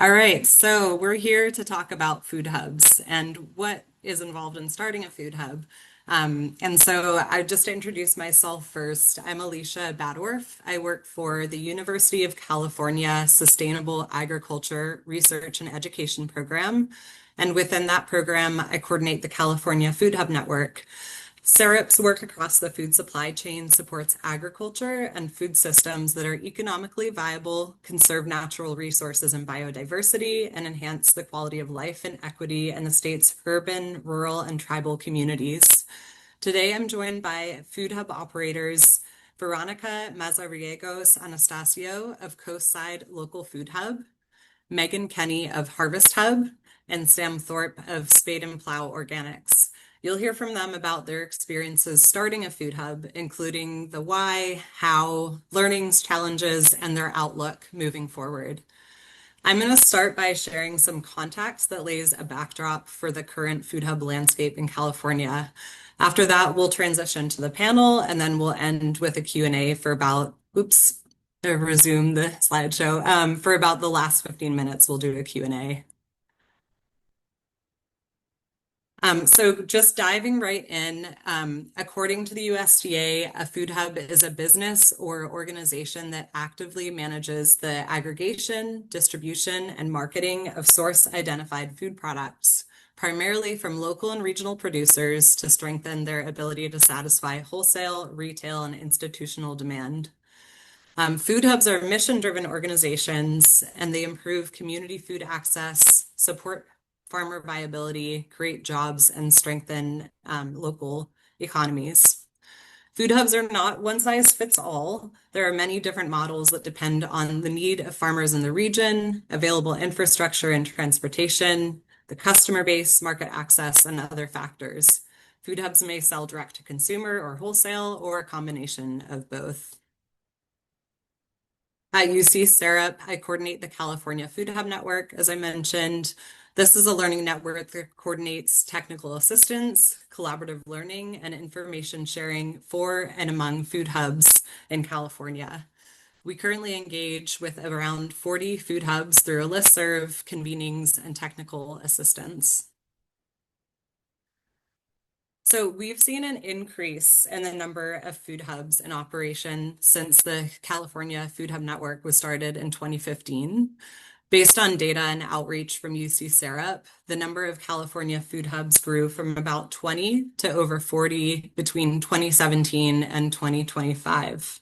All right, so we're here to talk about food hubs and what is involved in starting a food hub. Just to introduce myself first, I'm Alicia Badorf. I work for the University of California Sustainable Agriculture Research and Education Program. And within that program, I coordinate the California Food Hub Network. SERIP's work across the food supply chain supports agriculture and food systems that are economically viable, conserve natural resources and biodiversity, and enhance the quality of life and equity in the state's urban, rural, and tribal communities. Today, I'm joined by food hub operators Veronica Mazariegos Anastasio of Coastside Local Food Hub, Megan Kenny of Harvest Hub, and Sam Thorpe of Spade and Plow Organics. You'll hear from them about their experiences starting a food hub, including the why, how, learnings, challenges, and their outlook moving forward. I'm going to start by sharing some context that lays a backdrop for the current food hub landscape in California. After that, we'll transition to the panel, and then we'll end with a Q&A for about, resume the slideshow. For about the last 15 minutes, we'll do a Q&A. So just diving right in, according to the USDA, a food hub is a business or organization that actively manages the aggregation, distribution, and marketing of source-identified food products, primarily from local and regional producers to strengthen their ability to satisfy wholesale, retail, and institutional demand. Food hubs are mission-driven organizations, and they improve community food access, support farmer viability, create jobs, and strengthen local economies. Food hubs are not one size fits all. There are many different models that depend on the need of farmers in the region, available infrastructure and transportation, the customer base, market access, and other factors. Food hubs may sell direct to consumer or wholesale, or a combination of both. At UC Syrup, I coordinate the California Food Hub Network, as I mentioned. This is a learning network that coordinates technical assistance, collaborative learning, and information sharing for and among food hubs in California. We currently engage with around 40 food hubs through a listserv, convenings, and technical assistance. So we've seen an increase in the number of food hubs in operation since the California Food Hub Network was started in 2015. Based on data and outreach from UC Syrup, the number of California food hubs grew from about 20 to over 40 between 2017 and 2025.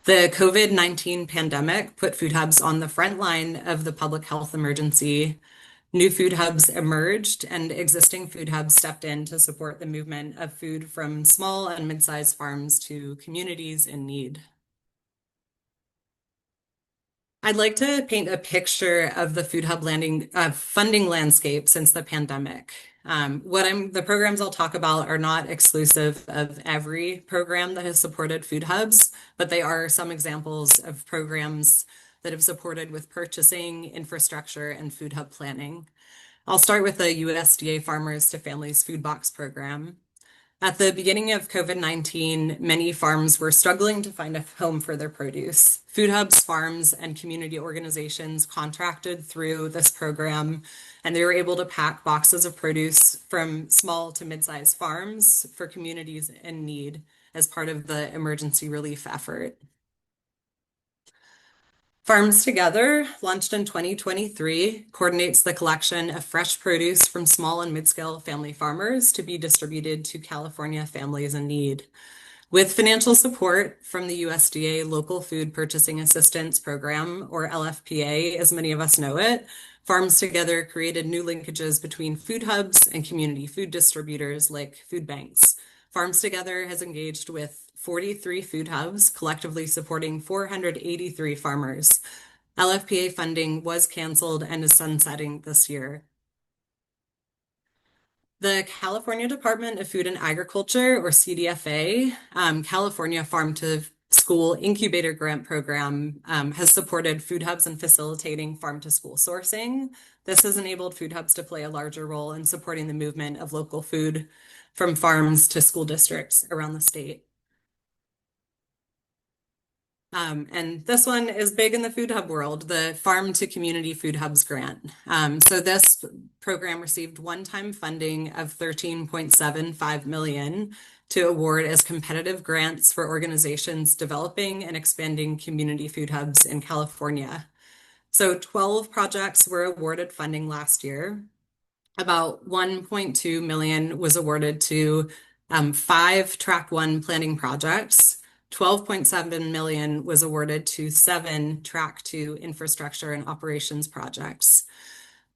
The COVID-19 pandemic put food hubs on the front line of the public health emergency. New food hubs emerged, and existing food hubs stepped in to support the movement of food from small and mid-sized farms to communities in need. I'd like to paint a picture of the food hub funding landscape since the pandemic. The programs I'll talk about are not exclusive of every program that has supported food hubs, but they are some examples of programs that have supported with purchasing, infrastructure, and food hub planning. I'll start with the USDA Farmers to Families Food Box Program. At the beginning of COVID-19, many farms were struggling to find a home for their produce. Food hubs, farms, and community organizations contracted through this program, and they were able to pack boxes of produce from small to mid-sized farms for communities in need as part of the emergency relief effort. Farms Together, launched in 2023, coordinates the collection of fresh produce from small and mid-scale family farmers to be distributed to California families in need. With financial support from the USDA Local Food Purchasing Assistance Program, or LFPA, as many of us know it, Farms Together created new linkages between food hubs and community food distributors like food banks. Farms Together has engaged with 43 food hubs, collectively supporting 483 farmers. LFPA funding was canceled and is sunsetting this year. The California Department of Food and Agriculture, or CDFA, California Farm to School Incubator Grant Program, has supported food hubs in facilitating farm to school sourcing. This has enabled food hubs to play a larger role in supporting the movement of local food from farms to school districts around the state. And this one is big in the food hub world, the Farm to Community Food Hubs grant. So this program received one-time funding of 13.75 million to award as competitive grants for organizations developing and expanding community food hubs in California. So 12 projects were awarded funding last year. About 1.2 million was awarded to five track one planning projects. 12.7 million was awarded to seven track two infrastructure and operations projects.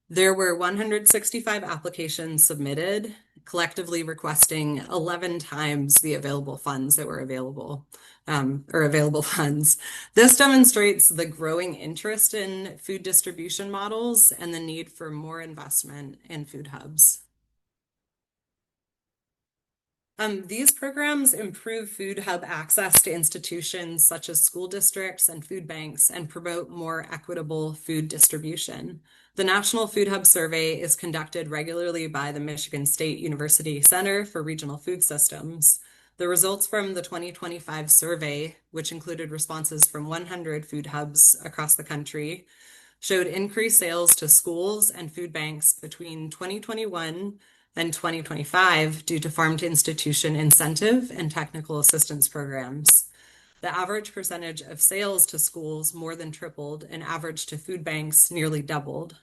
There were 165 applications submitted, collectively requesting 11 times the available funds that were available, or available funds. This demonstrates the growing interest in food distribution models and the need for more investment in food hubs. These programs improve food hub access to institutions such as school districts and food banks and promote more equitable food distribution. The National Food Hub Survey is conducted regularly by the Michigan State University Center for Regional Food Systems. The results from the 2025 survey, which included responses from 100 food hubs across the country, showed increased sales to schools and food banks between 2021 and 2025 due to farm to institution incentive and technical assistance programs. The average percentage of sales to schools more than tripled and average to food banks nearly doubled.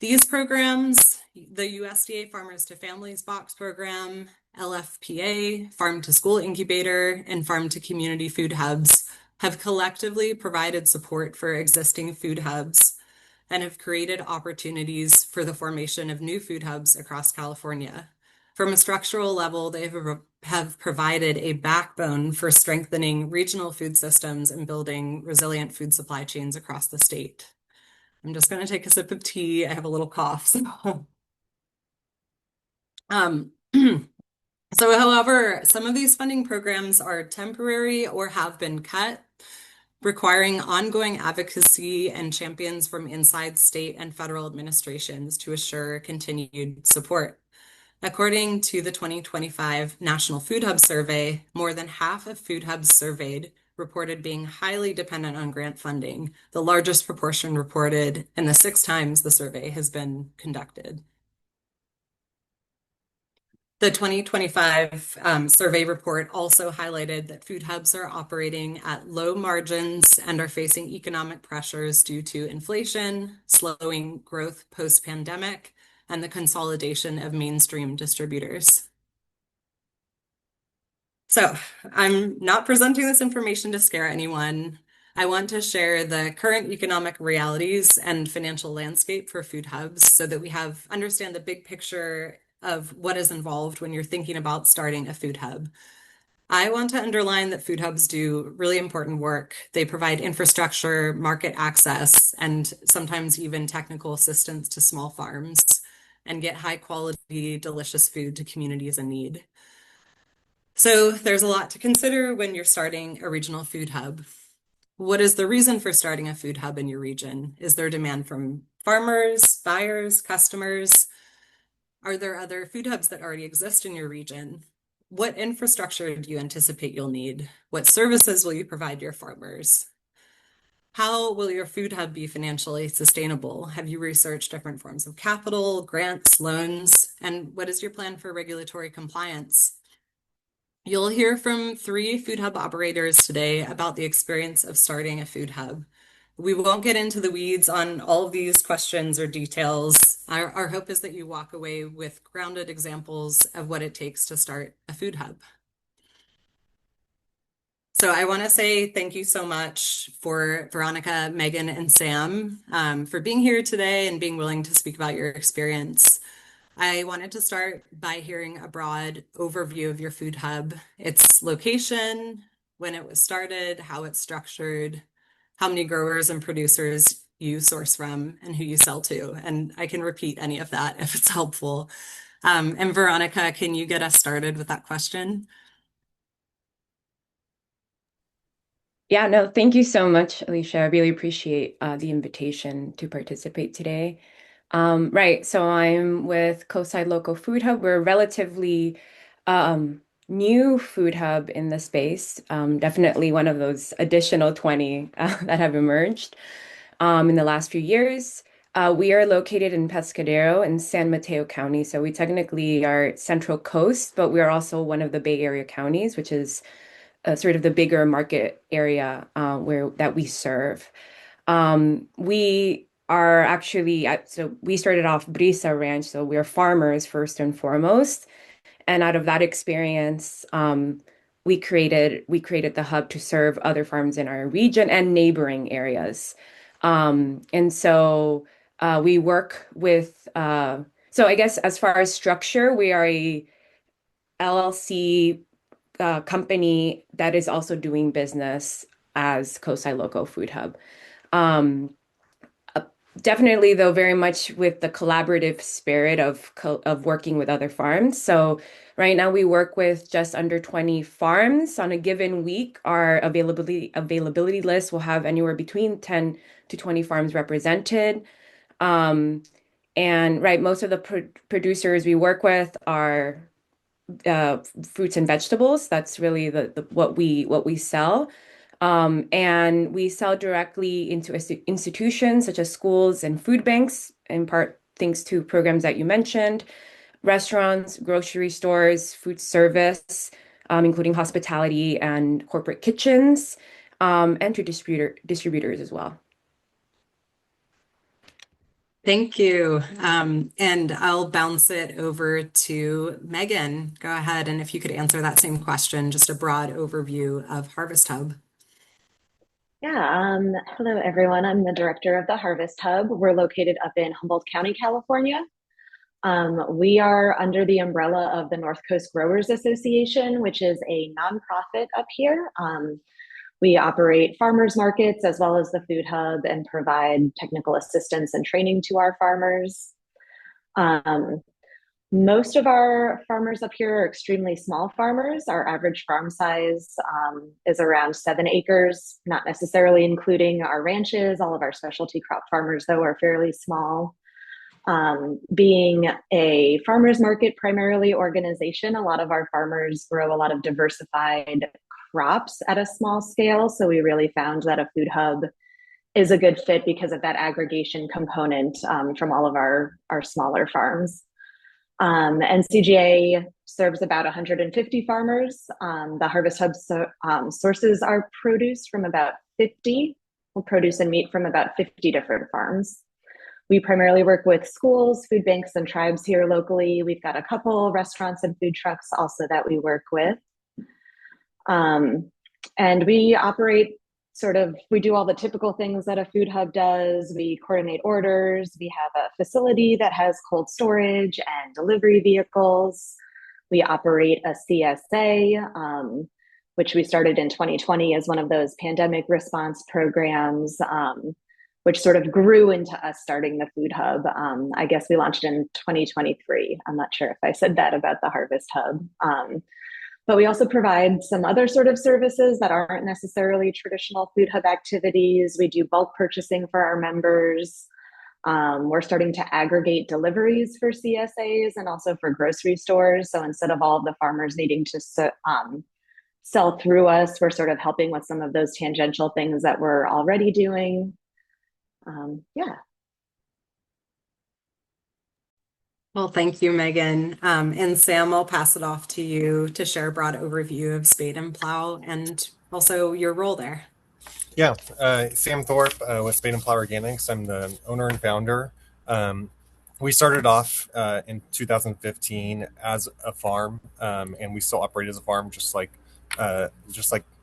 These programs, the USDA Farmers to Families Box Program, LFPA, Farm to School Incubator, and Farm to Community Food Hubs, have collectively provided support for existing food hubs and have created opportunities for the formation of new food hubs across California. From a structural level, they have provided a backbone for strengthening regional food systems and building resilient food supply chains across the state. I'm just going to take a sip of tea. I have a little cough. So, um, however, some of these funding programs are temporary or have been cut, requiring ongoing advocacy and champions from inside state and federal administrations to assure continued support. According to the 2025 National Food Hub Survey, more than half of food hubs surveyed reported being highly dependent on grant funding, the largest proportion reported in the 6 times the survey has been conducted. The 2025 survey report also highlighted that food hubs are operating at low margins and are facing economic pressures due to inflation, slowing growth post-pandemic, and the consolidation of mainstream distributors. So I'm not presenting this information to scare anyone. I want to share the current economic realities and financial landscape for food hubs so that we understand the big picture of what is involved when you're thinking about starting a food hub. I want to underline that food hubs do really important work. They provide infrastructure, market access, and sometimes even technical assistance to small farms and get high quality, delicious food to communities in need. So there's a lot to consider when you're starting a regional food hub. What is the reason for starting a food hub in your region? Is there demand from farmers, buyers, customers? Are there other food hubs that already exist in your region? What infrastructure do you anticipate you'll need? What services will you provide your farmers? How will your food hub be financially sustainable? Have you researched different forms of capital, grants, loans? And what is your plan for regulatory compliance? You'll hear from 3 food hub operators today about the experience of starting a food hub. We won't get into the weeds on all of these questions or details. Our hope is that you walk away with grounded examples of what it takes to start a food hub. So I want to say thank you so much for Veronica, Megan, and Sam for being here today and being willing to speak about your experience. I wanted to start by hearing a broad overview of your food hub, its location, when it was started, how it's structured, how many growers and producers you source from, and who you sell to. And I can repeat any of that if it's helpful. And Veronica, can you get us started with that question? Yeah, no, thank you so much, Alicia. I really appreciate the invitation to participate today. Right, so I'm with Coastside Local Food Hub. We're relatively new food hub in the space, definitely one of those additional 20 that have emerged in the last few years. We are located in Pescadero in San Mateo County. So we technically are Central Coast, but we are also one of the Bay Area counties, which is sort of the bigger market area where that we serve. We are actually, so we started off Brisa Ranch, so we're farmers first and foremost. And out of that experience, we created the hub to serve other farms in our region and neighboring areas. And so we work with. So I guess as far as structure, we are a LLC company that is also doing business as Cosi Loco Food Hub. Um, uh, Definitely, though, very much with the collaborative spirit of working with other farms. So right now we work with just under 20 farms on a given week. Our availability list will have anywhere between 10 to 20 farms represented. Um, and right, most of the producers we work with are fruits and vegetables. That's really the what we sell. And we sell directly into institutions such as schools and food banks, in part thanks to programs that you mentioned, restaurants, grocery stores, food service, including hospitality and corporate kitchens, and to distributors as well. Thank you. And I'll bounce it over to Megan. Go ahead, and if you could answer that same question, just a broad overview of Harvest Hub. Hello everyone. I'm the director of the Harvest Hub. We're located up in Humboldt County, California. We are under the umbrella of the North Coast Growers Association, which is a nonprofit up here. We operate farmers markets as well as the food hub and provide technical assistance and training to our farmers. Um, Most of our farmers up here are extremely small farmers. Our average farm size is around 7 acres, not necessarily including our ranches. All of our specialty crop farmers, though, are fairly small. Being a farmers market primarily organization, a lot of our farmers grow a lot of diversified crops at a small scale. So we really found that a food hub is a good fit because of that aggregation component from all of our smaller farms. And CGA serves about 150 farmers. The Harvest Hub sources our produce from about 50, well, produce and meat from about 50 different farms. We primarily work with schools, food banks, and tribes here locally. We've got a couple restaurants and food trucks also that we work with. And we operate we do all the typical things that a food hub does. We coordinate orders. We have a facility that has cold storage and delivery vehicles. We operate a CSA, which we started in 2020 as one of those pandemic response programs, which sort of grew into us starting the food hub. I guess we launched in 2023. I'm not sure if I said that about the Harvest Hub. But we also provide some other sort of services that aren't necessarily traditional food hub activities. We do bulk purchasing for our members. We're starting to aggregate deliveries for CSAs and also for grocery stores. So instead of all of the farmers needing to sell through us, we're sort of helping with some of those tangential things that we're already doing. Yeah. Well, thank you, Megan. And Sam, I'll pass it off to you to share a broad overview of Spade and Plow and also your role there. Yeah, Sam Thorpe with Spade and Plow Organics. I'm the owner and founder. We started off in 2015 as a farm, and we still operate as a farm, just like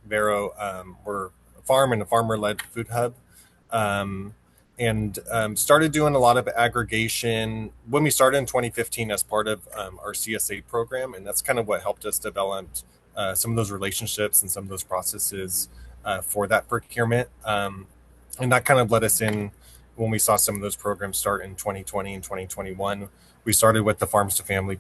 Vero. We're a farm and a farmer-led food hub, and started doing a lot of aggregation when we started in 2015 as part of our CSA program, and that's kind of what helped us develop some of those relationships and some of those processes for that procurement. And that kind of led us in when we saw some of those programs start in 2020 and 2021. We started with the Farms to Family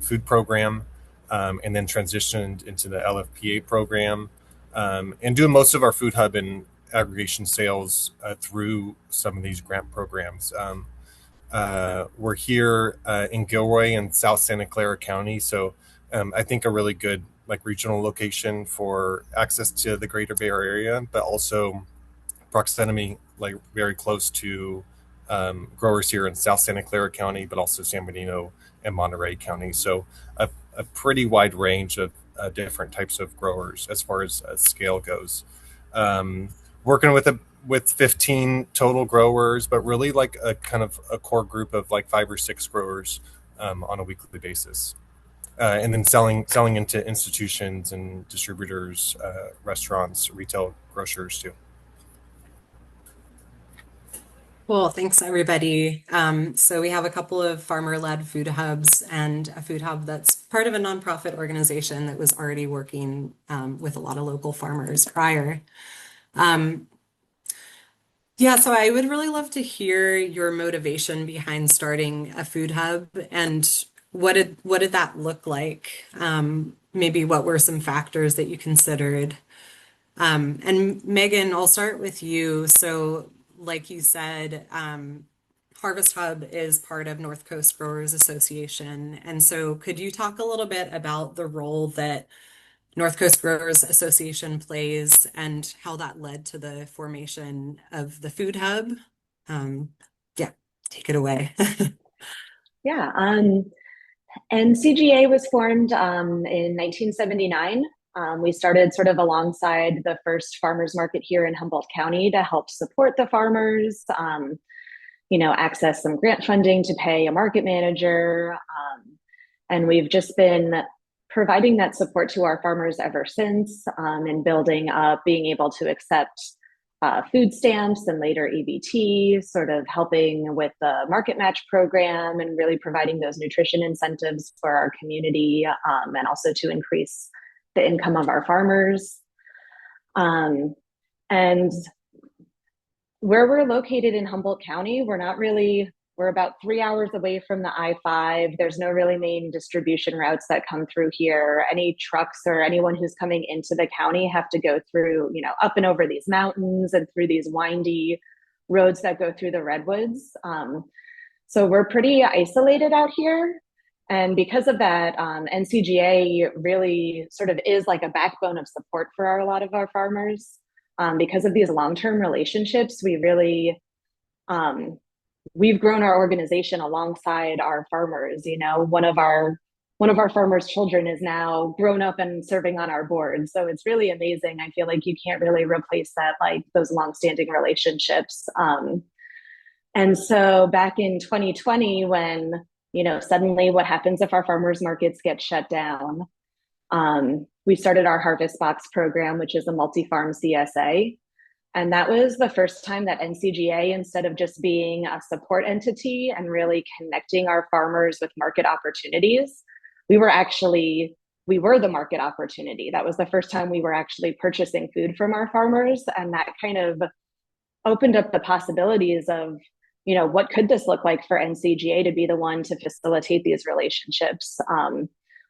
food program and then transitioned into the LFPA program and doing most of our food hub and aggregation sales through some of these grant programs. We're here in Gilroy in South Santa Clara County. So I think a really good like regional location for access to the greater Bay Area, but also proximity, like very close to growers here in South Santa Clara County, but also San Bernardino and Monterey County. So a pretty wide range of different types of growers as far as scale goes. Working with 15 total growers, but really like a kind of a core group of like 5 or 6 growers on a weekly basis. And then selling into institutions and distributors, restaurants, retail grocers too. Cool. Thanks, everybody. So we have a couple of farmer-led food hubs and a food hub that's part of a nonprofit organization that was already working with a lot of local farmers prior. Yeah, so I would really love to hear your motivation behind starting a food hub and what did that look like? Maybe what were some factors that you considered? And Megan, I'll start with you. So, like you said, Harvest Hub is part of North Coast Growers Association. And so, could you talk a little bit about the role that North Coast Growers Association plays and how that led to the formation of the Food Hub? Um, yeah, take it away. Yeah, and CGA was formed in 1979. We started sort of alongside the first farmers market here in Humboldt County to help support the farmers, access some grant funding to pay a market manager. And we've just been providing that support to our farmers ever since, and building up, being able to accept food stamps and later EBT, sort of helping with the market match program and really providing those nutrition incentives for our community, and also to increase the income of our farmers. And where we're located in Humboldt County, we're about 3 hours away from the I-5. There's no really main distribution routes that come through here. Any trucks or anyone who's coming into the county have to go through, up and over these mountains and through these windy roads that go through the redwoods. So we're pretty isolated out here. And because of that, NCGA really sort of is like a backbone of support for a lot of our farmers. Because of these long-term relationships, we've grown our organization alongside our farmers. One of our farmers' children is now grown up and serving on our board. So it's really amazing. I feel like you can't really replace that, like those longstanding relationships. And so back in 2020, when, suddenly what happens if our farmers markets get shut down? We started our Harvest Box program, which is a multi-farm CSA. And that was the first time that NCGA, instead of just being a support entity and really connecting our farmers with market opportunities, we were the market opportunity. That was the first time we were actually purchasing food from our farmers. And that kind of opened up the possibilities of, what could this look like for NCGA to be the one to facilitate these relationships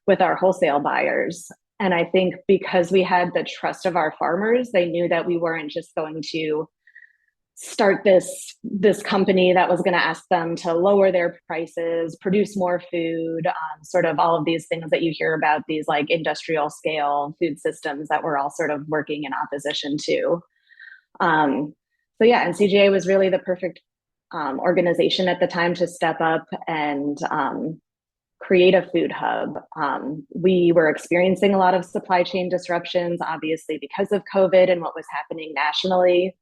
with our wholesale buyers. And I think because we had the trust of our farmers, they knew that we weren't just going to start this company that was going to ask them to lower their prices, produce more food, sort of all of these things that you hear about, these like industrial scale food systems that we're all sort of working in opposition to. So yeah, NCGA was really the perfect organization at the time to step up and create a food hub. We were experiencing a lot of supply chain disruptions, obviously because of COVID and what was happening nationally.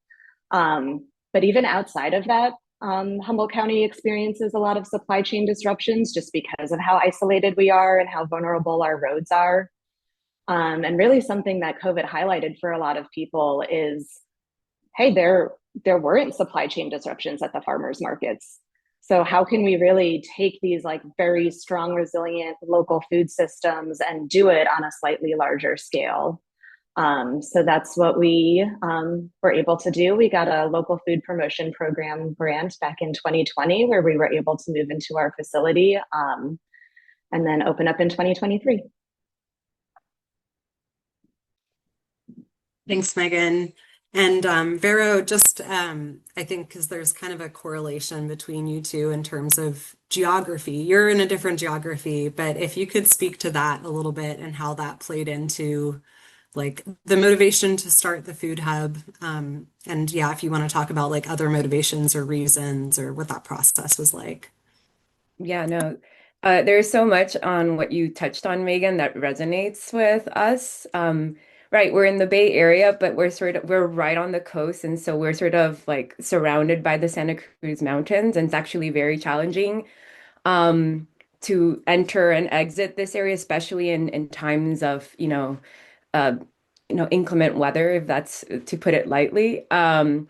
But even outside of that, Humboldt County experiences a lot of supply chain disruptions just because of how isolated we are and how vulnerable our roads are. And really something that COVID highlighted for a lot of people is, hey, there weren't supply chain disruptions at the farmers markets. So how can we really take these like very strong, resilient local food systems and do it on a slightly larger scale? So that's what we were able to do. We got a local food promotion program grant back in 2020 where we were able to move into our facility and then open up in 2023. Thanks, Megan. And Vero, just I think because there's kind of a correlation between you two in terms of geography. You're in a different geography, but if you could speak to that a little bit and how that played into like the motivation to start the food hub. And yeah, if you want to talk about like other motivations or reasons or what that process was like. Yeah, no, there's so much on what you touched on, Megan, that resonates with us. Right, we're in the Bay Area, but we're right on the coast, and so we're sort of like surrounded by the Santa Cruz Mountains, and it's actually very challenging um, to enter and exit this area, especially in times of, uh, inclement weather, if that's to put it lightly. And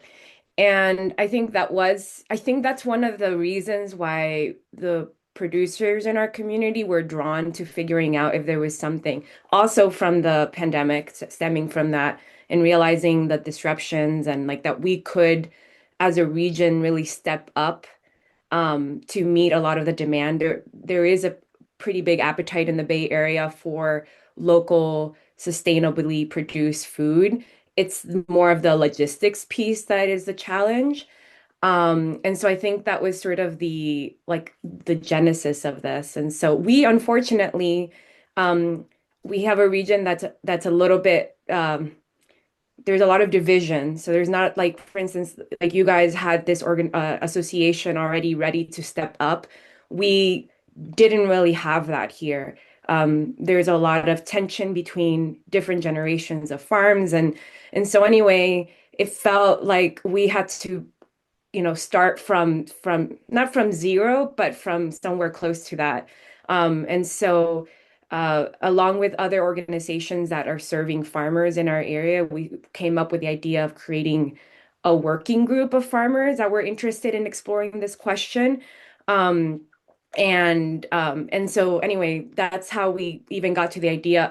I think that's one of the reasons why the producers in our community were drawn to figuring out if there was something also from the pandemic stemming from that and realizing the disruptions and like that we could, as a region, really step up to meet a lot of the demand. There is a pretty big appetite in the Bay Area for local, sustainably produced food. It's more of the logistics piece that is the challenge. And so I think that was sort of the genesis of this. And so we unfortunately um, we have a region that's a little bit there's a lot of division. So there's not like, for instance, like you guys had this association already ready to step up. We didn't really have that here. There's a lot of tension between different generations of farms, and so anyway, it felt like we had to start from not from zero, but from somewhere close to that. And so along with other organizations that are serving farmers in our area, we came up with the idea of creating a working group of farmers that were interested in exploring this question. Um, and so anyway, that's how we even got to the idea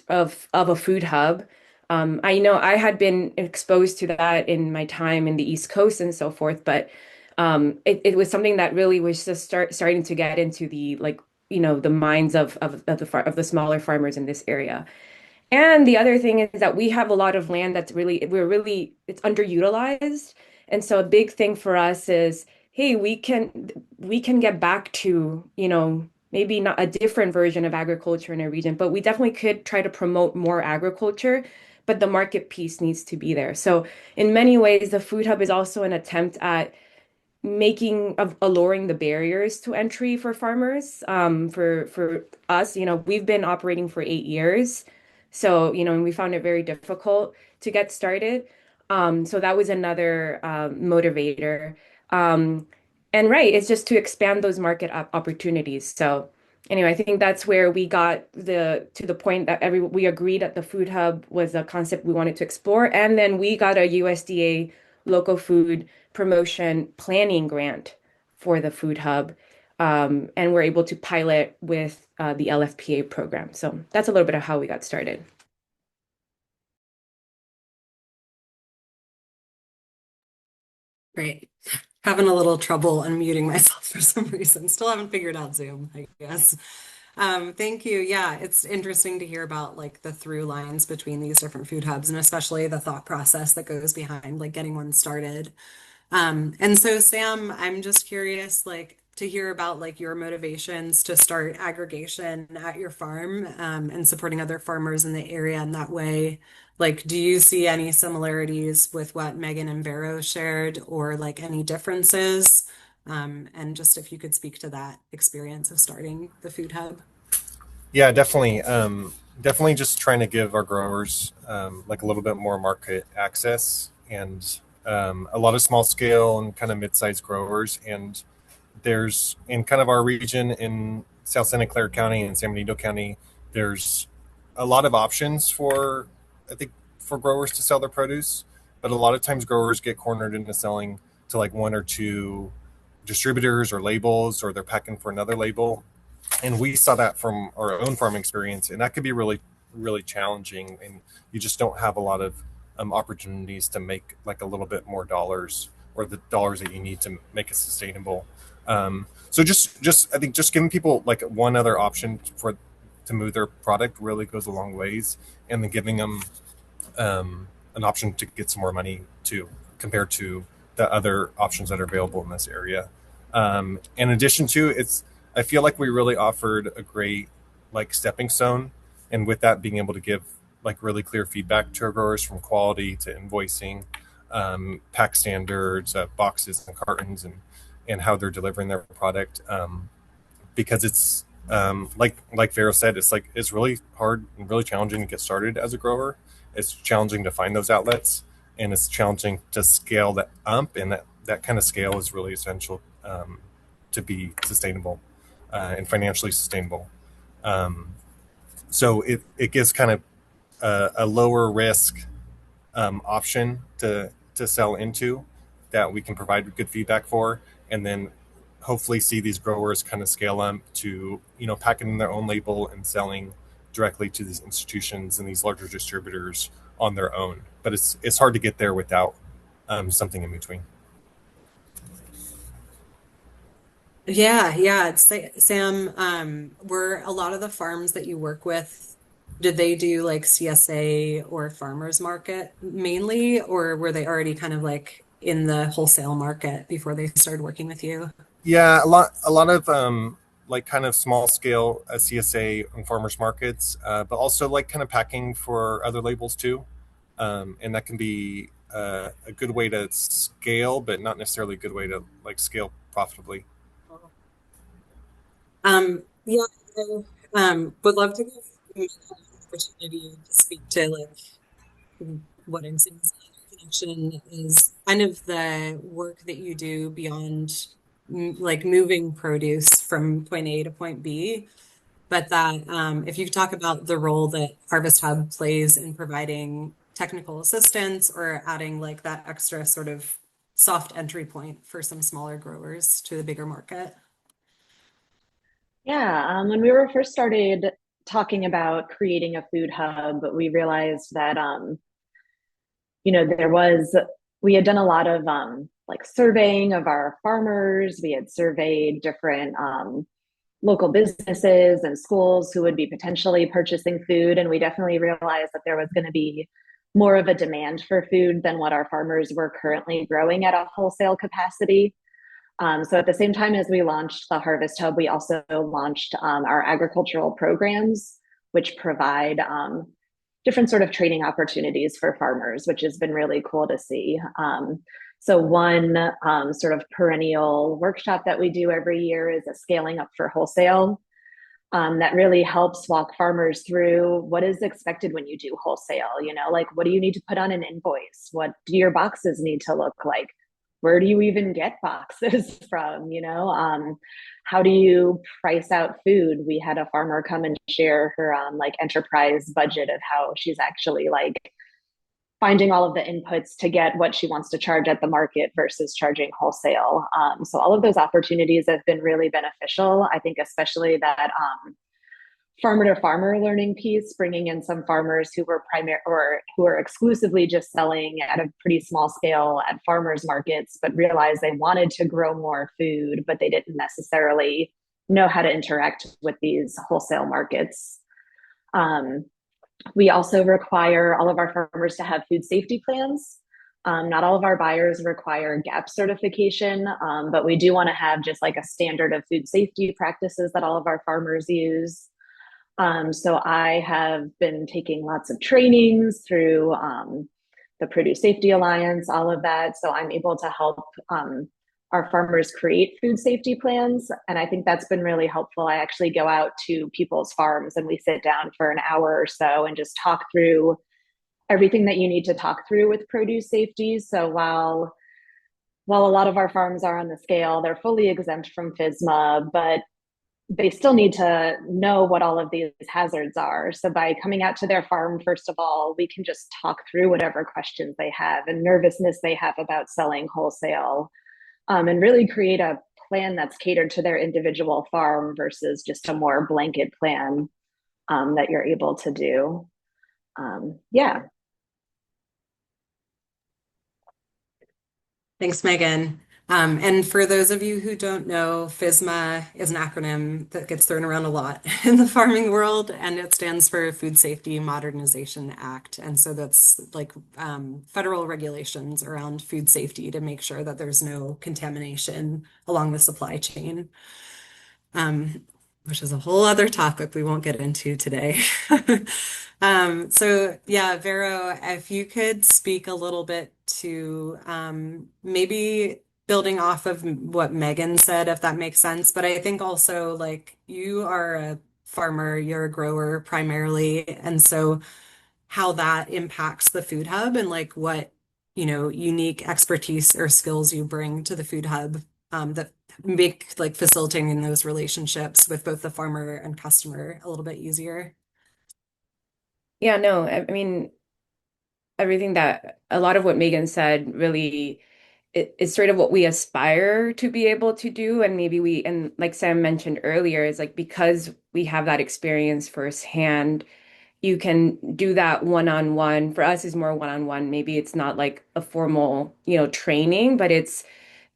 of a food hub. I know I had been exposed to that in my time in the East Coast and so forth, but it was something that really was just starting to get into the like the minds of the smaller farmers in this area. And the other thing is that we have a lot of land that's it's underutilized. And so a big thing for us is, hey, we can get back to, maybe not a different version of agriculture in a region, but we definitely could try to promote more agriculture, but the market piece needs to be there. So in many ways, the food hub is also an attempt at making of lowering the barriers to entry for farmers. For us, we've been operating for 8 years, so and we found it very difficult to get started. So that was another motivator. Um, and right, it's just to expand those market opportunities. So anyway, I think that's where we got to the point that we agreed that the food hub was a concept we wanted to explore, and then we got a USDA local food promotion planning grant for the food hub. And we're able to pilot with the LFPA program. So that's a little bit of how we got started. Great. Having a little trouble unmuting myself for some reason. Still haven't figured out Zoom, I guess. Thank you. Yeah, it's interesting to hear about like the through lines between these different food hubs and especially the thought process that goes behind like getting one started. And so Sam, I'm just curious, like to hear about like your motivations to start aggregation at your farm, and supporting other farmers in the area in that way. Like, do you see any similarities with what Megan and Vero shared or like any differences? And just if you could speak to that experience of starting the food hub. Yeah, definitely. Definitely just trying to give our growers like a little bit more market access and a lot of small scale and kind of mid-sized growers. And there's in kind of our region in South Santa Clara County and San Benito County, there's a lot of options for, I think, for growers to sell their produce. But a lot of times growers get cornered into selling to like one or two distributors or labels, or they're packing for another label, and we saw that from our own farm experience, and that could be really challenging, and you just don't have a lot of opportunities to make like a little bit more dollars, or the dollars that you need to make it sustainable. So just I think just giving people like one other option to move their product really goes a long ways, and then giving them an option to get some more money too, compared to the other options that are available in this area. In addition to it's, I feel like we really offered a great like stepping stone, and with that being able to give like really clear feedback to our growers from quality to invoicing, pack standards, boxes and cartons, and how they're delivering their product. Because it's like Vero said, it's like it's really hard and really challenging to get started as a grower. It's challenging to find those outlets, and it's challenging to scale that up, and that kind of scale is really essential to be sustainable and financially sustainable. Um, so it gives kind of a lower risk option to sell into that we can provide good feedback for, and then hopefully see these growers kind of scale up to packing their own label and selling directly to these institutions and these larger distributors on their own. But it's hard to get there without something in between. Yeah, yeah. Sam, were a lot of the farms that you work with, did they do like CSA or farmers market mainly, or were they already kind of like in the wholesale market before they started working with you? Yeah, a lot of like kind of small scale CSA and farmers markets, but also like kind of packing for other labels too, and that can be a good way to scale, but not necessarily a good way to like scale profitably. Yeah, I would love to give you an opportunity to speak to like what I'm seeing as a connection is kind of the work that you do beyond like moving produce from point A to point B. But that if you could talk about the role that Harvest Hub plays in providing technical assistance or adding like that extra sort of soft entry point for some smaller growers to the bigger market. Yeah, when we were first started talking about creating a food hub, we realized that there was we had done a lot of like surveying of our farmers. We had surveyed different local businesses and schools who would be potentially purchasing food, and we definitely realized that there was going to be more of a demand for food than what our farmers were currently growing at a wholesale capacity. So at the same time as we launched the Harvest Hub, we also launched our agricultural programs, which provide different sort of training opportunities for farmers, which has been really cool to see. So one sort of perennial workshop that we do every year is a scaling up for wholesale. That really helps walk farmers through what is expected when you do wholesale. Like what do you need to put on an invoice? What do your boxes need to look like? Where do you even get boxes from? How do you price out food? We had a farmer come and share her like enterprise budget of how she's actually like finding all of the inputs to get what she wants to charge at the market versus charging wholesale. So all of those opportunities have been really beneficial. I think especially that farmer to farmer learning piece, bringing in some farmers who were primary or who are exclusively just selling at a pretty small scale at farmers markets, but realized they wanted to grow more food, but they didn't necessarily know how to interact with these wholesale markets. Um, we also require all of our farmers to have food safety plans. Not all of our buyers require GAP certification, but we do want to have just like a standard of food safety practices that all of our farmers use. So I have been taking lots of trainings through the Produce Safety Alliance, all of that. So I'm able to help our farmers create food safety plans. And I think that's been really helpful. I actually go out to people's farms and we sit down for an hour or so and just talk through everything that you need to talk through with produce safety. So while a lot of our farms are on the scale, they're fully exempt from FSMA, but they still need to know what all of these hazards are. So by coming out to their farm, first of all, we can just talk through whatever questions they have and nervousness they have about selling wholesale, and really create a plan that's catered to their individual farm versus just a more blanket plan that you're able to do. Yeah. Thanks, Megan. And for those of you who don't know, FSMA is an acronym that gets thrown around a lot in the farming world, and it stands for Food Safety Modernization Act. And so that's like federal regulations around food safety to make sure that there's no contamination along the supply chain, um, which is a whole other topic we won't get into today. So yeah, Vero, if you could speak a little bit to maybe building off of what Megan said, if that makes sense. But I think also like you are a farmer, you're a grower primarily, and so how that impacts the food hub and like what, unique expertise or skills you bring to the food hub that make like facilitating those relationships with both the farmer and customer a little bit easier. Yeah, no, I mean, everything that a lot of what Megan said really is sort of what we aspire to be able to do. And maybe and like Sam mentioned earlier, is like because we have that experience firsthand, you can do that one-on-one. For us, is more one-on-one. Maybe it's not like a formal, training, but it's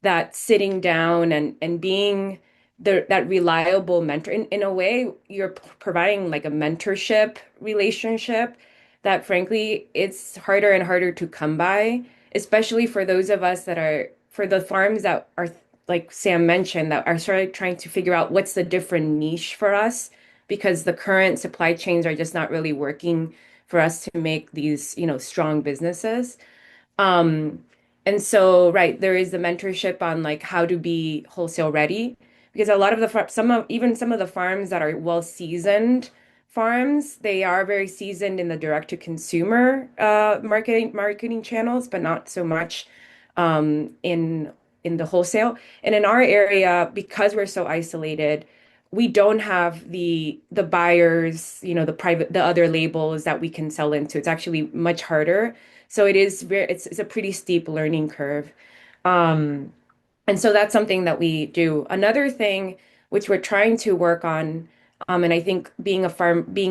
that sitting down and being that reliable mentor. In a way, you're providing like a mentorship relationship that frankly it's harder and harder to come by, especially for those of us that are for the farms that are like Sam mentioned, that are sort of trying to figure out what's the different niche for us, because the current supply chains are just not really working for us to make these, strong businesses. Um, and so, right, there is the mentorship on like how to be wholesale ready, because a lot of the some of the farms that are well seasoned farms, they are very seasoned in the direct to consumer marketing channels, but not so much in the wholesale. And in our area, because we're so isolated, we don't have the buyers, the other labels that we can sell into. It's actually much harder, so it's a pretty steep learning curve. Um, and so that's something that we do. Another thing which we're trying to work on, and I think being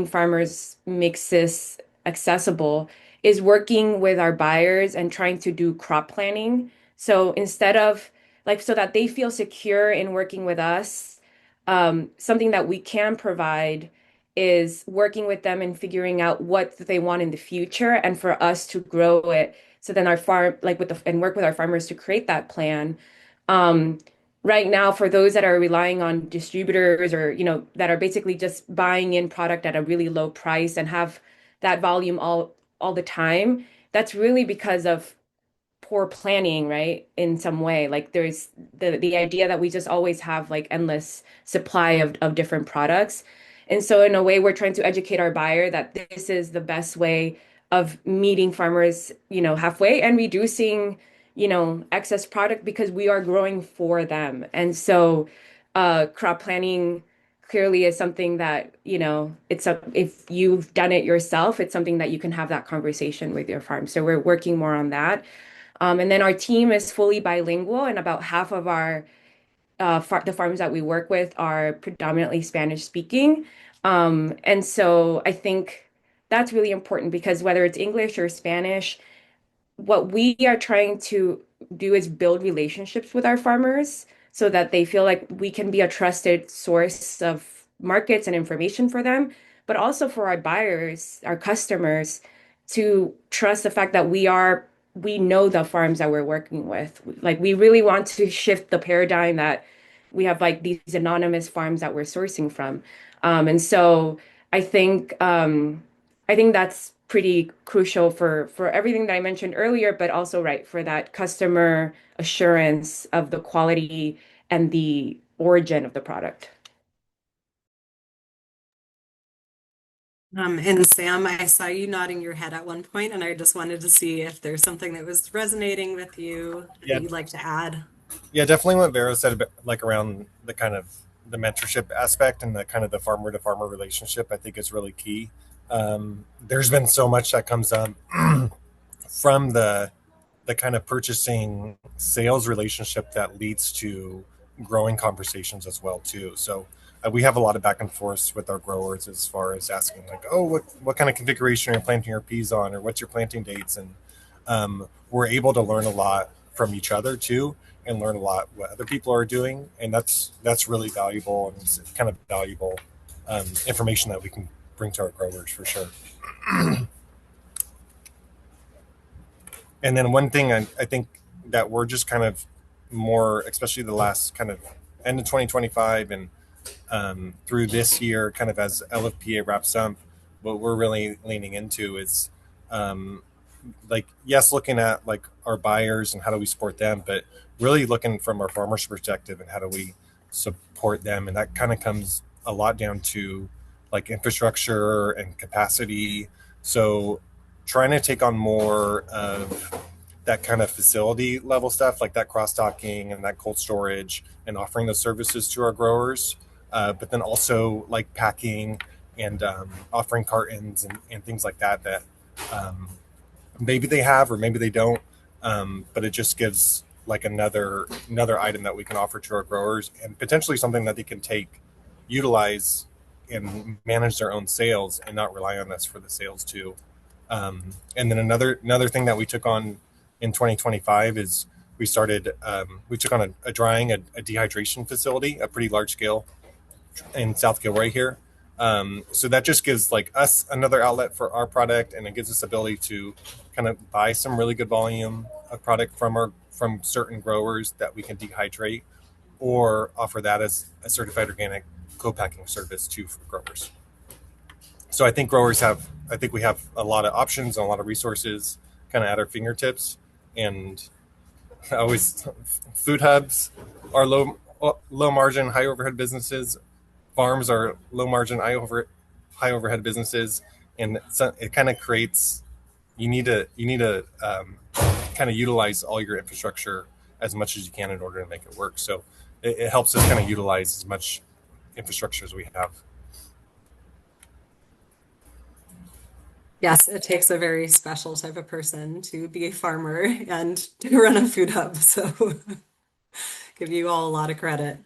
farmers makes this accessible, is working with our buyers and trying to do crop planning. So instead of like, so that they feel secure in working with us, something that we can provide is working with them and figuring out what they want in the future, and for us to grow it. So then our farm, like and work with our farmers to create that plan. um, right now, for those that are relying on distributors, or, that are basically just buying in product at a really low price and have that volume all the time, that's really because of poor planning, right? In some way, like there's the idea that we just always have like endless supply of different products. And so in a way, we're trying to educate our buyer that this is the best way of meeting farmers, halfway, and reducing, excess product, because we are growing for them. And so crop planning clearly is something that, if you've done it yourself, it's something that you can have that conversation with your farm. So we're working more on that. And then our team is fully bilingual, and about half of the farms that we work with are predominantly Spanish speaking. And so I think that's really important, because whether it's English or Spanish, what we are trying to do is build relationships with our farmers so that they feel like we can be a trusted source of markets and information for them, but also for our buyers, our customers, to trust the fact that we know the farms that we're working with. Like we really want to shift the paradigm that we have like these anonymous farms that we're sourcing from. And so I think I think that's pretty crucial for everything that I mentioned earlier, but also right for that customer assurance of the quality and the origin of the product. And Sam, I saw you nodding your head at one point, and I just wanted to see if there's something that was resonating with you that Yeah, you'd like to add. yeah, definitely what Vero said about, like around the kind of the mentorship aspect and the kind of the farmer to farmer relationship, I think is really key. There's been so much that comes up from the kind of purchasing sales relationship that leads to growing conversations as well too. So we have a lot of back and forth with our growers as far as asking like, oh, what kind of configuration are you planting your peas on, or what's your planting dates, and we're able to learn a lot from each other too. and learn a lot what other people are doing, and that's really valuable, and it's kind of valuable information that we can bring to our growers for sure. And then one thing I think that we're just kind of more, especially the last kind of end of 2025 and through this year, kind of as LFPA wraps up, what we're really leaning into is um, like, yes, looking at like our buyers and how do we support them, but really looking from our farmers' perspective and how do we support them, and that kind of comes a lot down to like infrastructure and capacity. So trying to take on more of that kind of facility level stuff, like that cross docking and that cold storage, and offering those services to our growers. But then also like packing and offering cartons and things like that that um, maybe they have or maybe they don't. But it just gives like another item that we can offer to our growers, and potentially something that they can take, utilize, and manage their own sales and not rely on us for the sales too. And then another thing that we took on in 2025 is we took on a drying, a dehydration facility, a pretty large scale in South Gilroy here. So that just gives like us another outlet for our product, and it gives us ability to kind of buy some really good volume of product from certain growers that we can dehydrate, or offer that as a certified organic co-packing service too for growers. So I think we have a lot of options and a lot of resources kind of at our fingertips. And I always, food hubs are low margin, high overhead businesses. Farms are low margin, high overhead businesses, and so it kind of creates, you need to kind of utilize all your infrastructure as much as you can in order to make it work. So it helps us kind of utilize as much infrastructure as we have. Yes, it takes a very special type of person to be a farmer and to run a food hub. So give you all a lot of credit.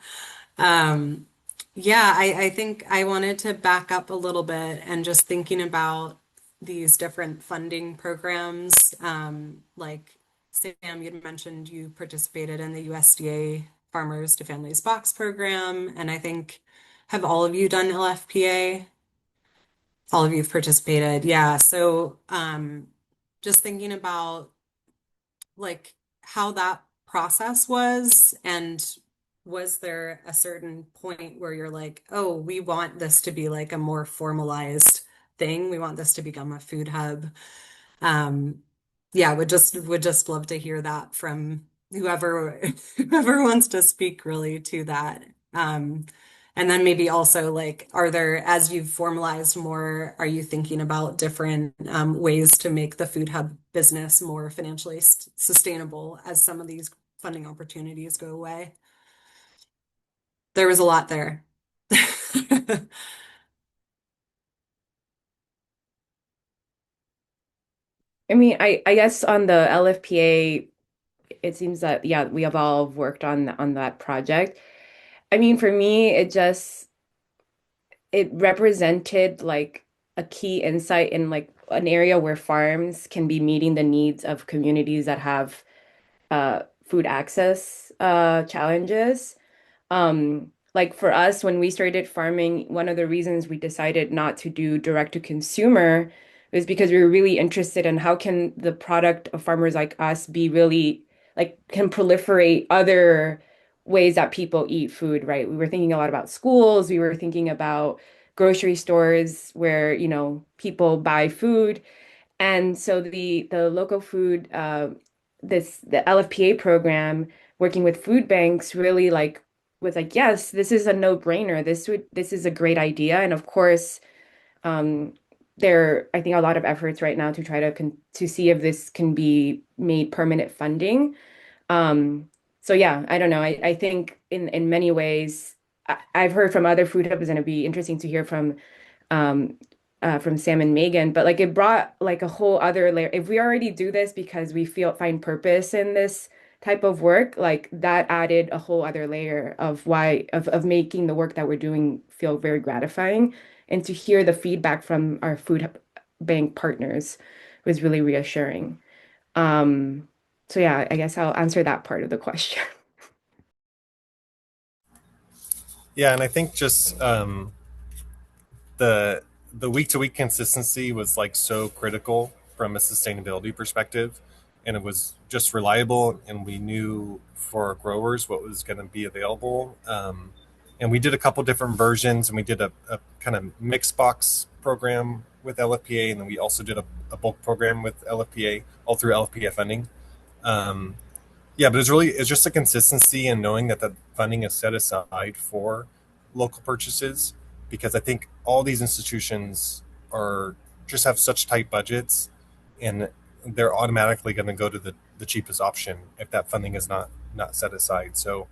Um, yeah, I think I wanted to back up a little bit and just thinking about these different funding programs. Like Sam, you'd mentioned you participated in the USDA Farmers to Families Box program, and I think have all of you done LFPA? All of you have participated. Yeah. So just thinking about like how that process was, and was there a certain point where you're like, oh, we want this to be like a more formalized thing. We want this to become a food hub. Um, yeah, would just love to hear that from whoever whoever wants to speak really to that. And then maybe also like, are there, as you've formalized more, are you thinking about different ways to make the food hub business more financially sustainable as some of these funding opportunities go away? There was a lot there. I mean, I guess on the LFPA, it seems that yeah, we have all worked on that project. I mean, for me, it represented like a key insight in like an area where farms can be meeting the needs of communities that have food access challenges. Like for us, when we started farming, one of the reasons we decided not to do direct to consumer was because we were really interested in how can the product of farmers like us be really like can proliferate other ways that people eat food, right? We were thinking a lot about schools, we were thinking about grocery stores where, people buy food. And so the local food the LFPA program working with food banks really like was like, yes, this is a no-brainer. This is a great idea. And of course, um, there I think a lot of efforts right now to try to see if this can be made permanent funding. Um, so yeah, I don't know. I think in many ways I've heard from other food hubs, and it'd be interesting to hear um, from Sam and Megan, but like it brought like a whole other layer. If we already do this because we find purpose in this type of work, like that added a whole other layer of of making the work that we're doing feel very gratifying. And to hear the feedback from our bank partners was really reassuring. Um, so yeah, I guess I'll answer that part of the question. Yeah, and I think just the the week to week consistency was like so critical from a sustainability perspective, and it was just reliable, and we knew for our growers what was going to be available. And we did a couple different versions, and we did a kind of mix box program with LFPA, and then we also did a bulk program with LFPA, all through LFPA funding. Um, yeah, but it's just a consistency and knowing that the funding is set aside for local purchases, because I think all these institutions are just have such tight budgets, and they're automatically going to go to the cheapest option if that funding is not set aside. So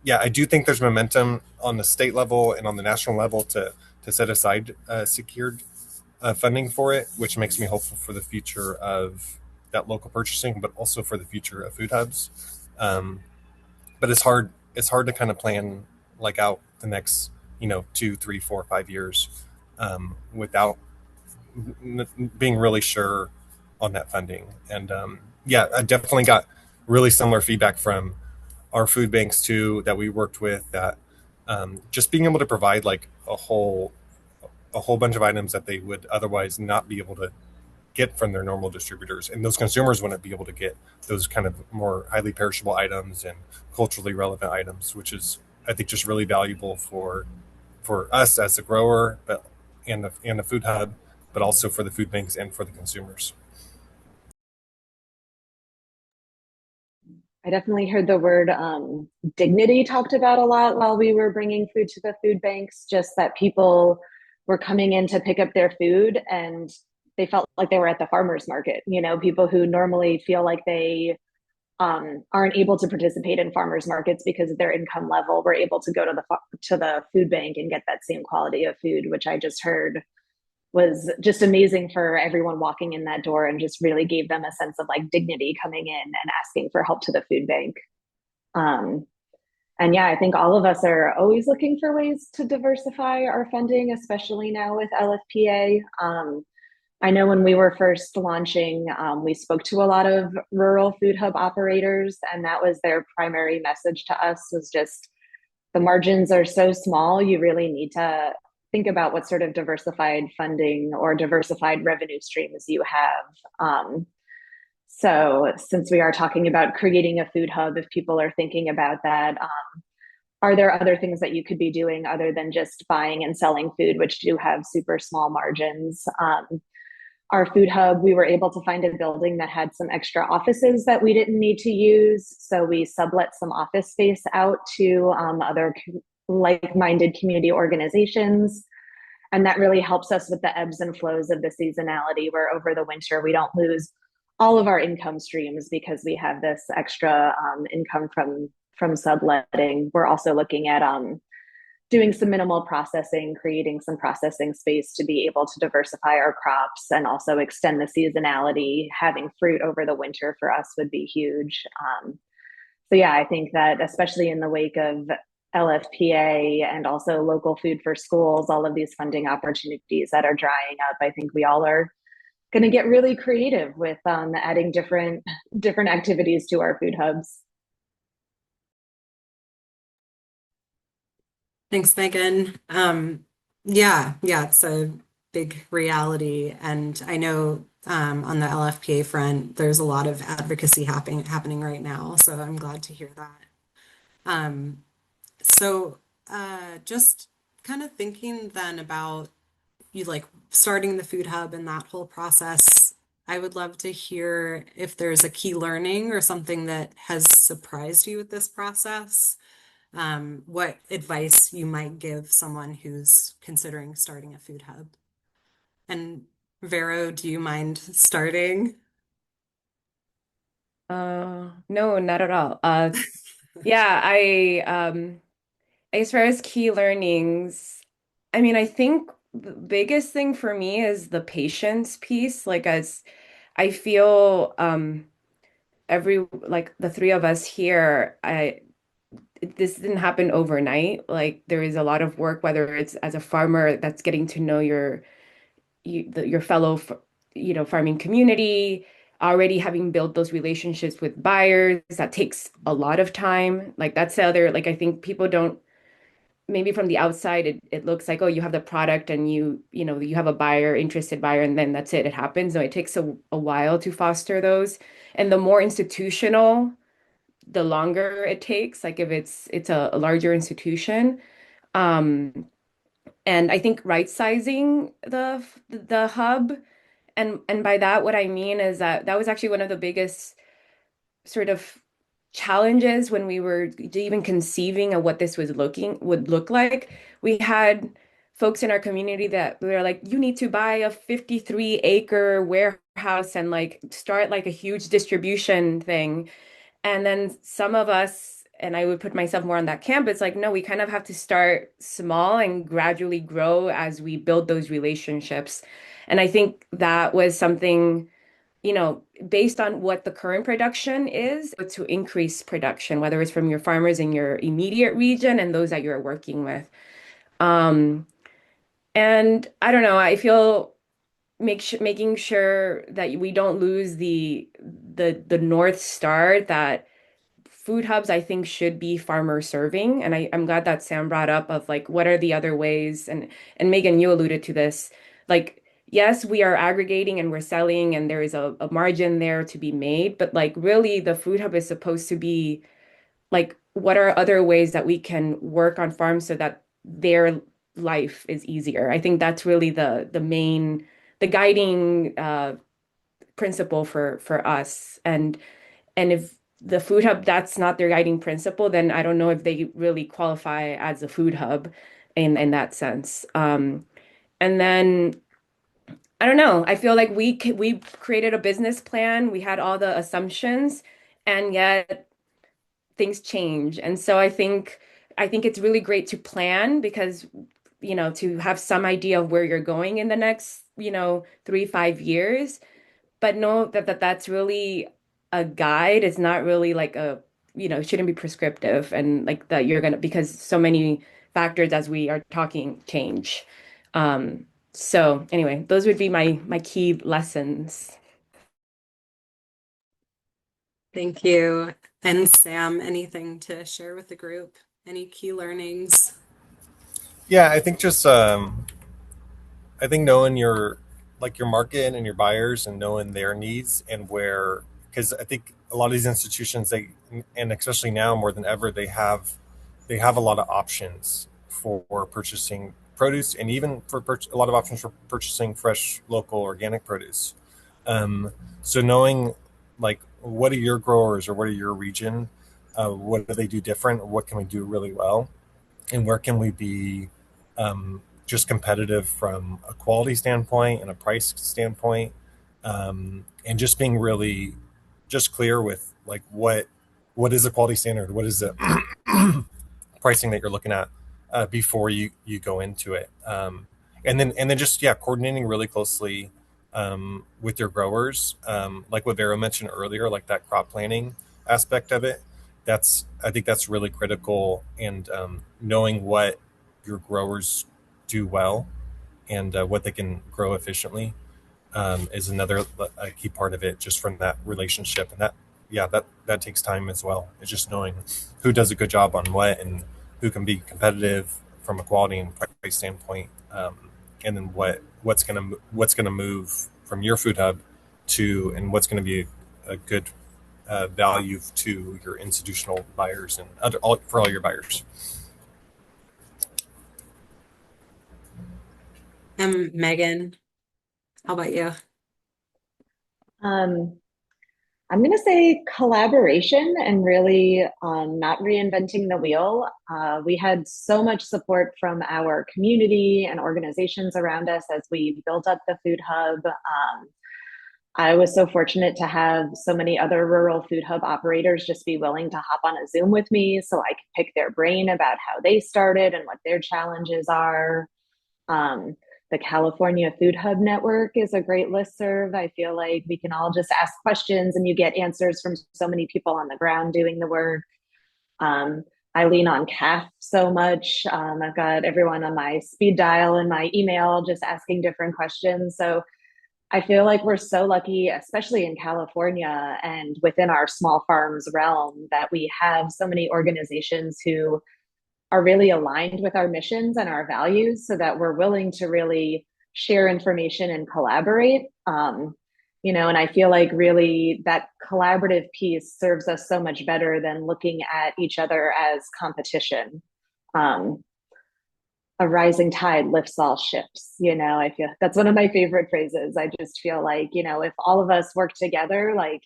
yeah, I do think there's momentum on the state level and on the national level to set aside secured funding for it, which makes me hopeful for the future of that local purchasing, but also for the future of food hubs. Um, but it's hard. It's hard to kind of plan like out the next, 2, 3, 4, 5 years without being really sure on that funding. And yeah, I definitely got really similar feedback from our food banks too that we worked with, that just being able to provide like a whole bunch of items that they would otherwise not be able to get from their normal distributors, and those consumers wouldn't be able to get those kind of more highly perishable items and culturally relevant items, which is, I think, just really valuable for us as a grower, but and the food hub, but also for the food banks and for the consumers. I definitely heard the word dignity talked about a lot while we were bringing food to the food banks, just that people were coming in to pick up their food and they felt like they were at the farmer's market. People who normally feel like they aren't able to participate in farmers markets because of their income level were able to go to the food bank and get that same quality of food, which I just heard was just amazing for everyone walking in that door and just really gave them a sense of like dignity coming in and asking for help to the food bank. Um, and yeah, I think all of us are always looking for ways to diversify our funding, especially now with LFPA. I know when we were first launching, we spoke to a lot of rural food hub operators, and that was their primary message to us was just the margins are so small, you really need to think about what sort of diversified funding or diversified revenue streams you have. So, since we are talking about creating a food hub, if people are thinking about that, are there other things that you could be doing other than just buying and selling food, which do have super small margins? Our food hub, we were able to find a building that had some extra offices that we didn't need to use. So we sublet some office space out to other like minded community organizations. And that really helps us with the ebbs and flows of the seasonality, where over the winter we don't lose all of our income streams because we have this extra income from subletting. We're also looking at doing some minimal processing, creating some processing space to be able to diversify our crops and also extend the seasonality. Having fruit over the winter for us would be huge. So yeah, I think that especially in the wake of LFPA and also local food for schools, all of these funding opportunities that are drying up, I think we all are going to get really creative with adding different activities to our food hubs. Thanks, Megan. Yeah, it's a big reality, and I know on the LFPA front, there's a lot of advocacy happening right now. So I'm glad to hear that. Um, so just kind of thinking then about you like starting the food hub and that whole process. I would love to hear if there's a key learning or something that has surprised you with this process, what advice you might give someone who's considering starting a food hub. And Vero, do you mind starting? No, not at all. Yeah, as far as key learnings, I mean, I think the biggest thing for me is the patience piece. Like as I feel like the three of us here, this didn't happen overnight. Like there is a lot of work, whether it's as a farmer that's getting to know your fellow farming community, already having built those relationships with buyers, that takes a lot of time. Like that's the other, like I think people don't maybe from the outside it looks like, oh, you have the product and you have a buyer, interested buyer, and then that's it. It happens. No, it takes a while to foster those. And the more institutional, the longer it takes, like if it's a larger institution. Um, and I think right sizing the hub, and by that what I mean is that that was actually one of the biggest sort of challenges when we were even conceiving of what this would look like. We had folks in our community that were like, you need to buy a 53-acre warehouse and like start like a huge distribution thing. And then some of us, and I would put myself more on that camp, it's like, no, we kind of have to start small and gradually grow as we build those relationships. And I think that was something, based on what the current production is, to increase production, whether it's from your farmers in your immediate region and those that you're working with. Um, and I don't know, I feel making sure that we don't lose the North Star that food hubs, I think, should be farmer serving. And I'm glad that Sam brought up of like what are the other ways, and Megan, you alluded to this. Like, yes, we are aggregating and we're selling and there is a margin there to be made, but like really the food hub is supposed to be like what are other ways that we can work on farms so that their life is easier. I think that's really the guiding principle for us. And if the food hub, that's not their guiding principle, then I don't know if they really qualify as a food hub in that sense. And then I don't know. I feel like we created a business plan. We had all the assumptions, and yet things change. And so I think it's really great to plan because to have some idea of where you're going in the next 3, 5 years, but know that's really a guide. It's not really like it shouldn't be prescriptive and like that you're gonna because so many factors as we are talking change. So anyway, those would be my key lessons. Thank you. And Sam, anything to share with the group? Any key learnings? Yeah, I think just I think knowing your market and your buyers and knowing their needs and where, because I think a lot of these institutions, they, and especially now more than ever, they have a lot of options for purchasing produce, and even for a lot of options for purchasing fresh local organic produce. um, so knowing like what are your growers or what are your region, what do they do different, or what can we do really well, and where can we be just competitive from a quality standpoint and a price standpoint, and just being really just clear with like what is a quality standard, what is the pricing that you're looking at before you go into it, and then just yeah, coordinating really closely with your growers, like what Vero mentioned earlier, like that crop planning aspect of it. I think that's really critical, and knowing what your growers do well and what they can grow efficiently is another a key part of it, just from that relationship. And that, yeah, that takes time as well. It's just knowing who does a good job on what, and who can be competitive from a quality and price standpoint, and then what's gonna move from your food hub to, and what's going to be a good value to your institutional buyers and for all your buyers. Megan, how about you? Um, I'm going to say collaboration and really not reinventing the wheel. We had so much support from our community and organizations around us as we built up the food hub. I was so fortunate to have so many other rural food hub operators just be willing to hop on a Zoom with me so I could pick their brain about how they started and what their challenges are. Um, the California Food Hub Network is a great listserv. I feel like we can all just ask questions and you get answers from so many people on the ground doing the work. Um, I lean on CAF so much. I've got everyone on my speed dial and my email just asking different questions. So I feel like we're so lucky, especially in California and within our small farms realm, that we have so many organizations who are really aligned with our missions and our values so that we're willing to really share information and collaborate. And I feel like really that collaborative piece serves us so much better than looking at each other as competition. Um, a rising tide lifts all ships. I feel that's one of my favorite phrases. I just feel like, if all of us work together, like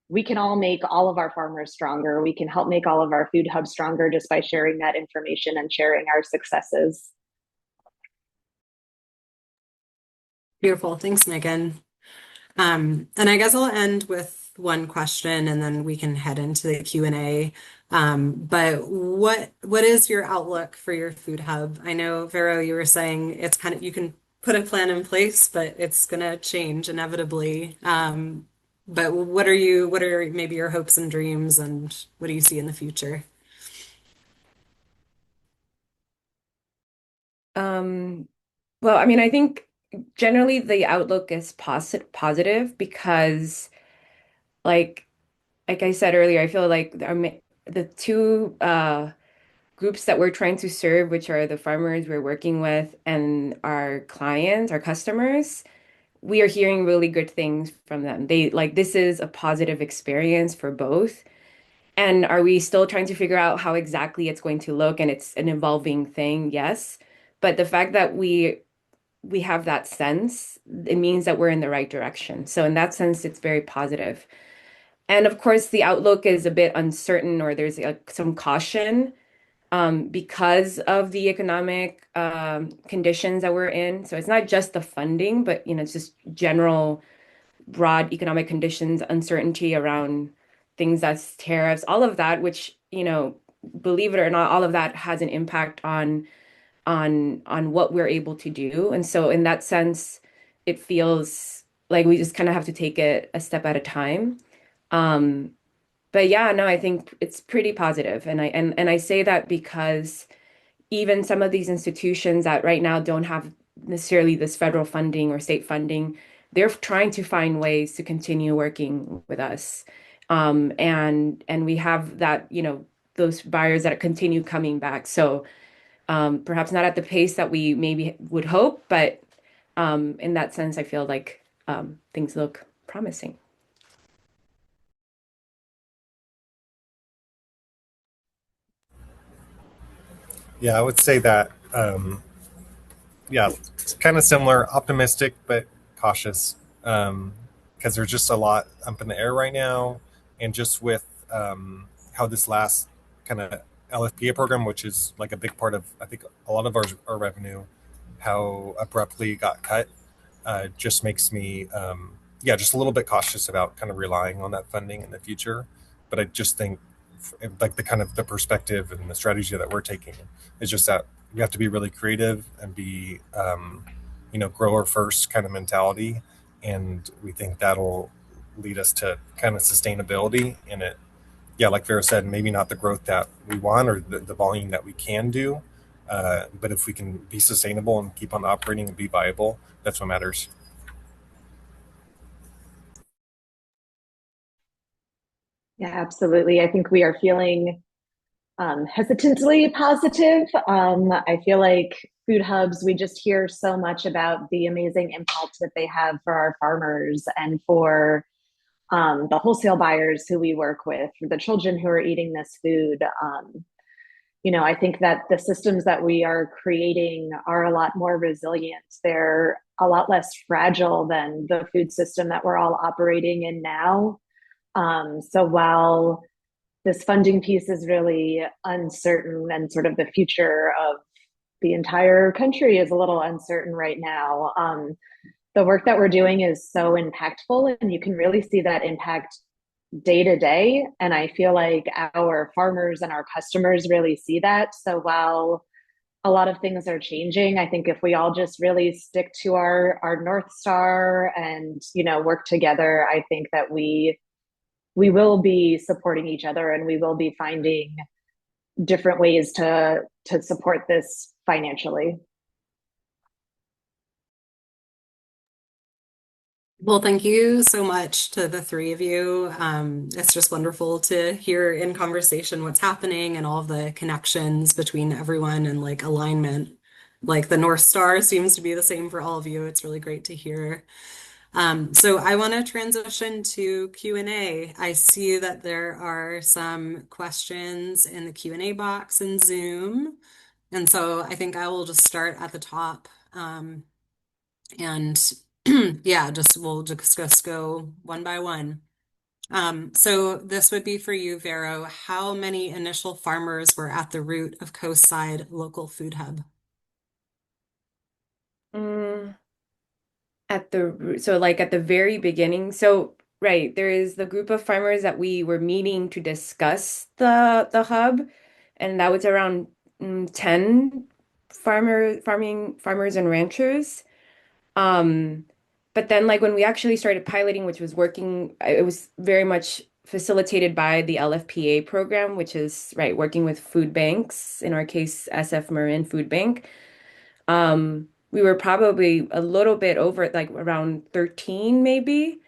we can all make all of our farmers stronger. We can help make all of our food hubs stronger just by sharing that information and sharing our successes. Beautiful. Thanks, Megan. And I guess I'll end with one question and then we can head into the Q&A. But what is your outlook for your food hub? I know, Vero, you were saying it's kind of you can put a plan in place, but it's gonna change inevitably. But what are maybe your hopes and dreams and what do you see in the future? Um, well, I mean, I think generally the outlook is positive because, like, like I said earlier, I feel like the two groups that we're trying to serve, which are the farmers we're working with and our clients, our customers, we are hearing really good things from them. They like this is a positive experience for both. And are we still trying to figure out how exactly it's going to look? And it's an evolving thing, yes. But the fact that we have that sense, it means that we're in the right direction. So in that sense, it's very positive. And of course, the outlook is a bit uncertain, or there's some caution because of the economic conditions that we're in. So it's not just the funding, but it's just general broad economic conditions, uncertainty around things that's tariffs, all of that, which, believe it or not, all of that has an impact on what we're able to do. And so in that sense, it feels like we just kind of have to take it a step at a time. Um, but yeah, no, I think it's pretty positive. And I say that because even some of these institutions that right now don't have necessarily this federal funding or state funding, they're trying to find ways to continue working with us. And we have that, those buyers that continue coming back. So perhaps not at the pace that we maybe would hope, but in that sense, I feel like things look promising. Yeah, I would say that. Yeah, it's kind of similar, optimistic but cautious, because there's just a lot up in the air right now, and just with how this last kind of LFPA program, which is like a big part of I think a lot of our revenue, how abruptly got cut, just makes me yeah just a little bit cautious about kind of relying on that funding in the future. But I just think like the kind of the perspective and the strategy that we're taking is just that we have to be really creative and be grower first kind of mentality, and we think that'll lead us to kind of sustainability in it. Yeah, like Vera said, maybe not the growth that we want or the volume that we can do, but if we can be sustainable and keep on operating and be viable, that's what matters. Yeah, absolutely. I think we are feeling hesitantly positive. I feel like food hubs, we just hear so much about the amazing impact that they have for our farmers and for the wholesale buyers who we work with, for the children who are eating this food. I think that the systems that we are creating are a lot more resilient. They're a lot less fragile than the food system that we're all operating in now. So while this funding piece is really uncertain and sort of the future of the entire country is a little uncertain right now, the work that we're doing is so impactful and you can really see that impact day to day. And I feel like our farmers and our customers really see that. So while a lot of things are changing, I think if we all just really stick to our North Star and, work together, I think that we will be supporting each other and we will be finding different ways to support this financially. Well, thank you so much to the three of you. It's just wonderful to hear in conversation what's happening and all of the connections between everyone and like alignment. Like the North Star seems to be the same for all of you. It's really great to hear. So I want to transition to Q&A. I see that there are some questions in the Q&A box in Zoom. And so I think I will just start at the top. And yeah, just go one by one. So this would be for you, Vero. How many initial farmers were at the root of Coastside Local Food Hub? Mm, at the so like at the very beginning. So right, there is the group of farmers that we were meeting to discuss the hub, and that was around 10 farmers and ranchers. Um, but then like when we actually started piloting, which was working, it was very much facilitated by the LFPA program, which is right, working with food banks, in our case, SF Marin Food Bank. We were probably a little bit over like around 13 maybe.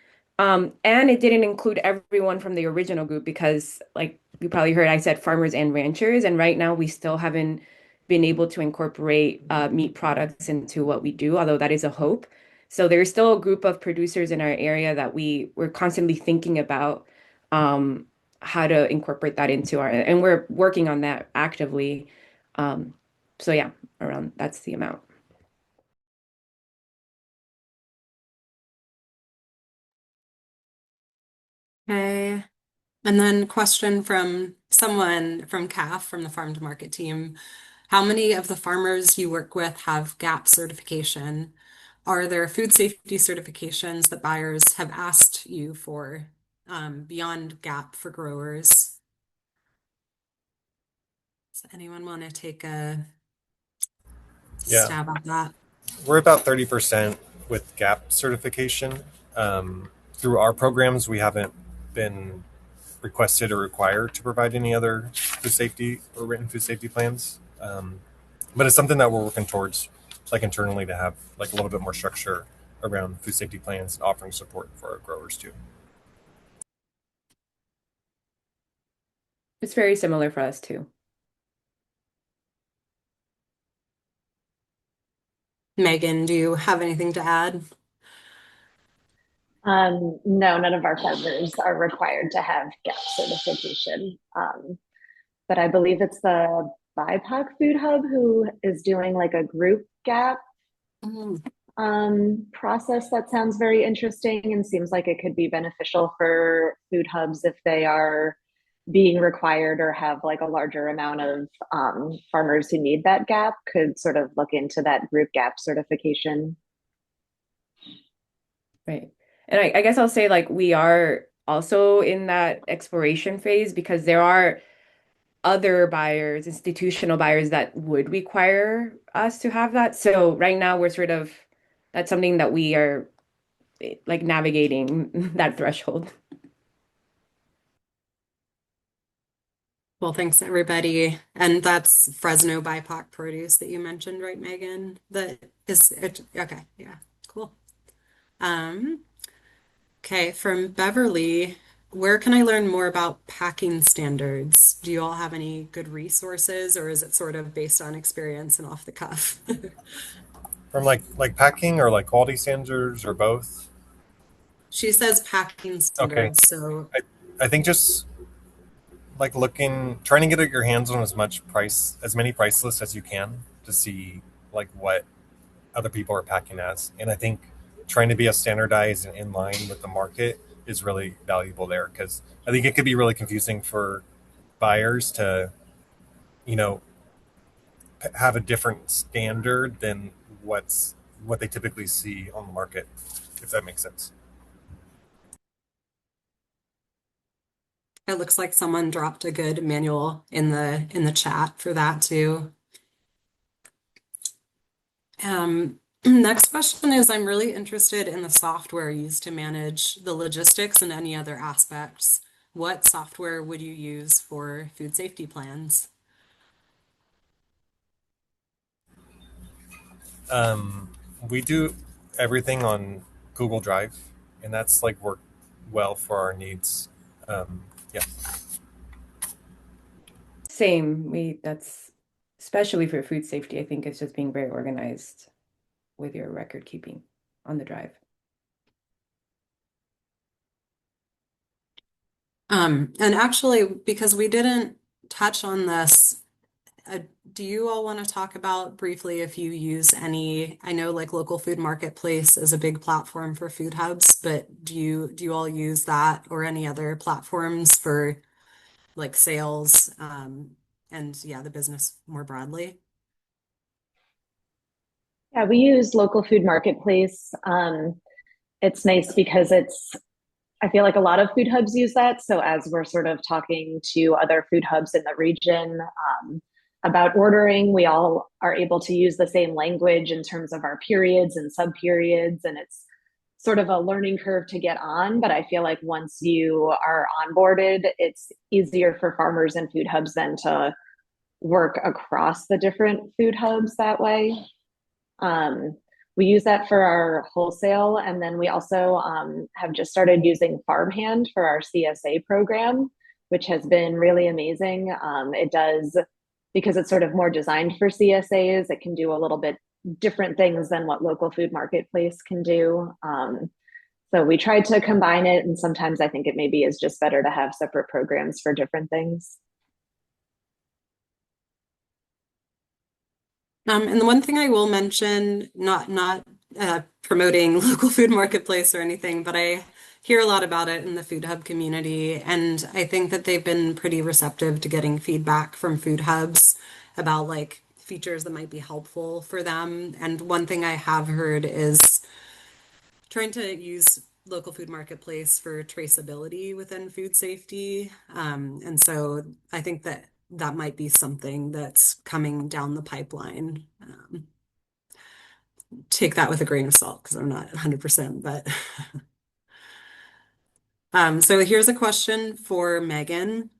And it didn't include everyone from the original group because like you probably heard I said farmers and ranchers, and right now we still haven't been able to incorporate meat products into what we do, although that is a hope. So there's still a group of producers in our area that we're constantly thinking about um, how to incorporate that into our, and we're working on that actively. Um, so yeah, around that's the amount. Okay. And then question from someone from CAF, from the Farm to Market team. How many of the farmers you work with have GAP certification? Are there food safety certifications that buyers have asked you for beyond GAP for growers? Does anyone want to take a Yeah, stab at that? we're about 30% with GAP certification. Through our programs, we haven't been requested or required to provide any other food safety or written food safety plans. But it's something that we're working towards, like internally, to have like a little bit more structure around food safety plans and offering support for our growers too. It's very similar for us too. Megan, do you have anything to add? No, none of our farmers are required to have GAP certification. But I believe it's the BIPOC Food Hub who is doing like a group GAP Mm. process that sounds very interesting and seems like it could be beneficial for food hubs if they are being required or have like a larger amount of farmers who need that gap could sort of look into that group gap certification. Right. And I guess I'll say like we are also in that exploration phase because there are other buyers, institutional buyers that would require us to have that. So right now we're sort of that's something that we are like navigating that threshold. Well, thanks everybody. And that's Fresno BIPOC produce that you mentioned, right, Megan? That is it. Okay, yeah, cool. Um, okay, from Beverly, where can I learn more about packing standards? Do you all have any good resources, or is it sort of based on experience and off the cuff? From like packing or like quality standards or both. She says packing Okay, standards, so I I think just like looking, trying to get your hands on as many price lists as you can to see like what other people are packing as. And I think trying to be as standardized and in line with the market is really valuable there because I think it could be really confusing for buyers to, you know, have a different standard than what they typically see on the market, if that makes sense. it looks like someone dropped a good manual in the chat for that too. Next question is, I'm really interested in the software used to manage the logistics and any other aspects. What software would you use for food safety plans? We do everything on Google Drive. and that's like worked well for our needs. Yeah. Same. That's especially for food safety, I think it's just being very organized with your record keeping on the drive. And actually, because we didn't touch on this, uh, do you all want to talk about briefly if you use any, I know like local food marketplace is a big platform for food hubs, but do you all use that or any other platforms for like sales, and yeah, the business more broadly? Yeah, we use local food marketplace. It's nice because I feel like a lot of food hubs use that. So as we're sort of talking to other food hubs in the region about ordering, we all are able to use the same language in terms of our periods and sub periods. And it's sort of a learning curve to get on. But I feel like once you are onboarded, it's easier for farmers and food hubs then to work across the different food hubs that way. Um, we use that for our wholesale, and then we also have just started using Farmhand for our CSA program, which has been really amazing. It does, because it's sort of more designed for CSAs, it can do a little bit different things than what local food marketplace can do. So we tried to combine it, and sometimes I think it maybe is just better to have separate programs for different things. And the one thing I will mention, not promoting local food marketplace or anything, but I hear a lot about it in the food hub community, and I think that they've been pretty receptive to getting feedback from food hubs about like features that might be helpful for them. And one thing I have heard is trying to use local food marketplace for traceability within food safety. And so I think that that might be something that's coming down the pipeline. Take that with a grain of salt because I'm not 100%, but so here's a question for Megan.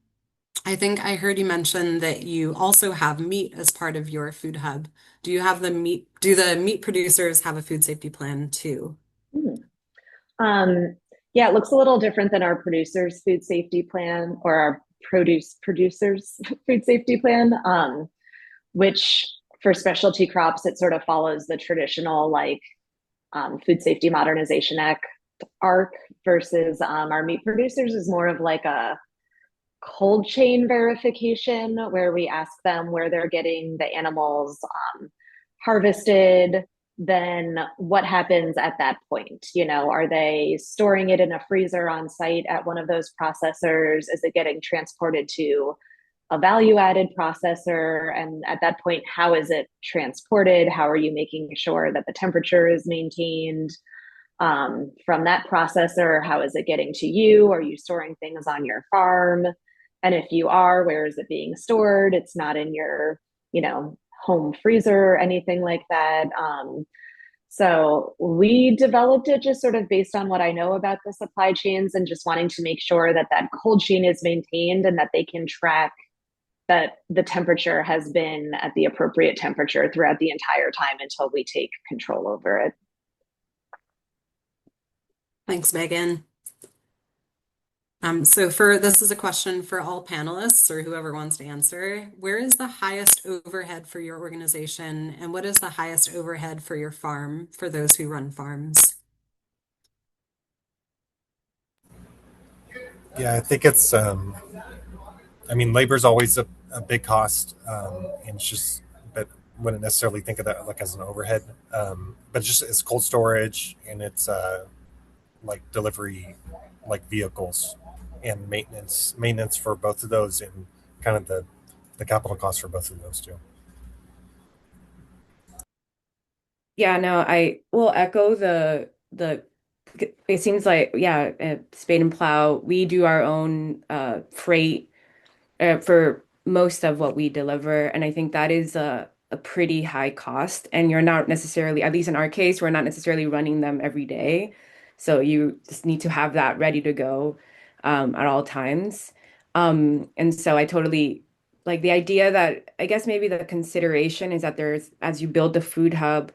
I think I heard you mention that you also have meat as part of your food hub. Do the meat producers have a food safety plan too? Hmm. Yeah, it looks a little different than our producers' food safety plan or our produce producers' food safety plan, which for specialty crops, it sort of follows the traditional like Food Safety Modernization Act arc versus our meat producers is more of like a cold chain verification where we ask them where they're getting the animals harvested, then what happens at that point? You know, are they storing it in a freezer on site at one of those processors? Is it getting transported to a value added processor? And at that point, how is it transported? How are you making sure that the temperature is maintained? From that processor, how is it getting to you? Are you storing things on your farm? And if you are, where is it being stored? It's not in your, you know, home freezer or anything like that. So we developed it just sort of based on what I know about the supply chains and just wanting to make sure that that cold chain is maintained and that they can track that the temperature has been at the appropriate temperature throughout the entire time until we take control over it. Thanks, Megan. So for this is a question for all panelists or whoever wants to answer. Where is the highest overhead for your organization, and what is the highest overhead for your farm for those who run farms? Yeah, I think it's I mean, labor is always a big cost, and it's just, but wouldn't necessarily think of that like as an overhead. But it's just it's cold storage and it's like delivery, like vehicles and maintenance for both of those, and kind of the capital cost for both of those too. Yeah, no, I will echo the it seems like yeah, Spade and Plow, we do our own freight for most of what we deliver. And I think that is a pretty high cost. And you're not necessarily, at least in our case, we're not necessarily running them every day. So you just need to have that ready to go at all times. And so I totally like the idea that I guess maybe the consideration is that there's, as you build the food hub,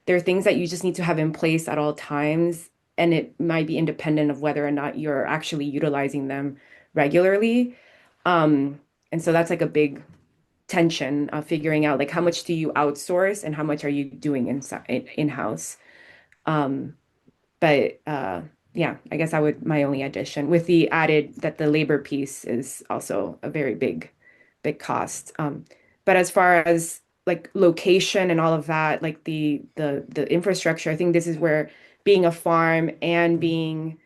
there are things that you just need to have in place at all times and it might be independent of whether or not you're actually utilizing them regularly. And so that's like a big tension of figuring out like how much do you outsource and how much are you doing inside in-house. Um, but yeah, I guess I would my only addition with the added that the labor piece is also a very big cost. But as far as like location and all of that, like the infrastructure, I think this is where being a farm and being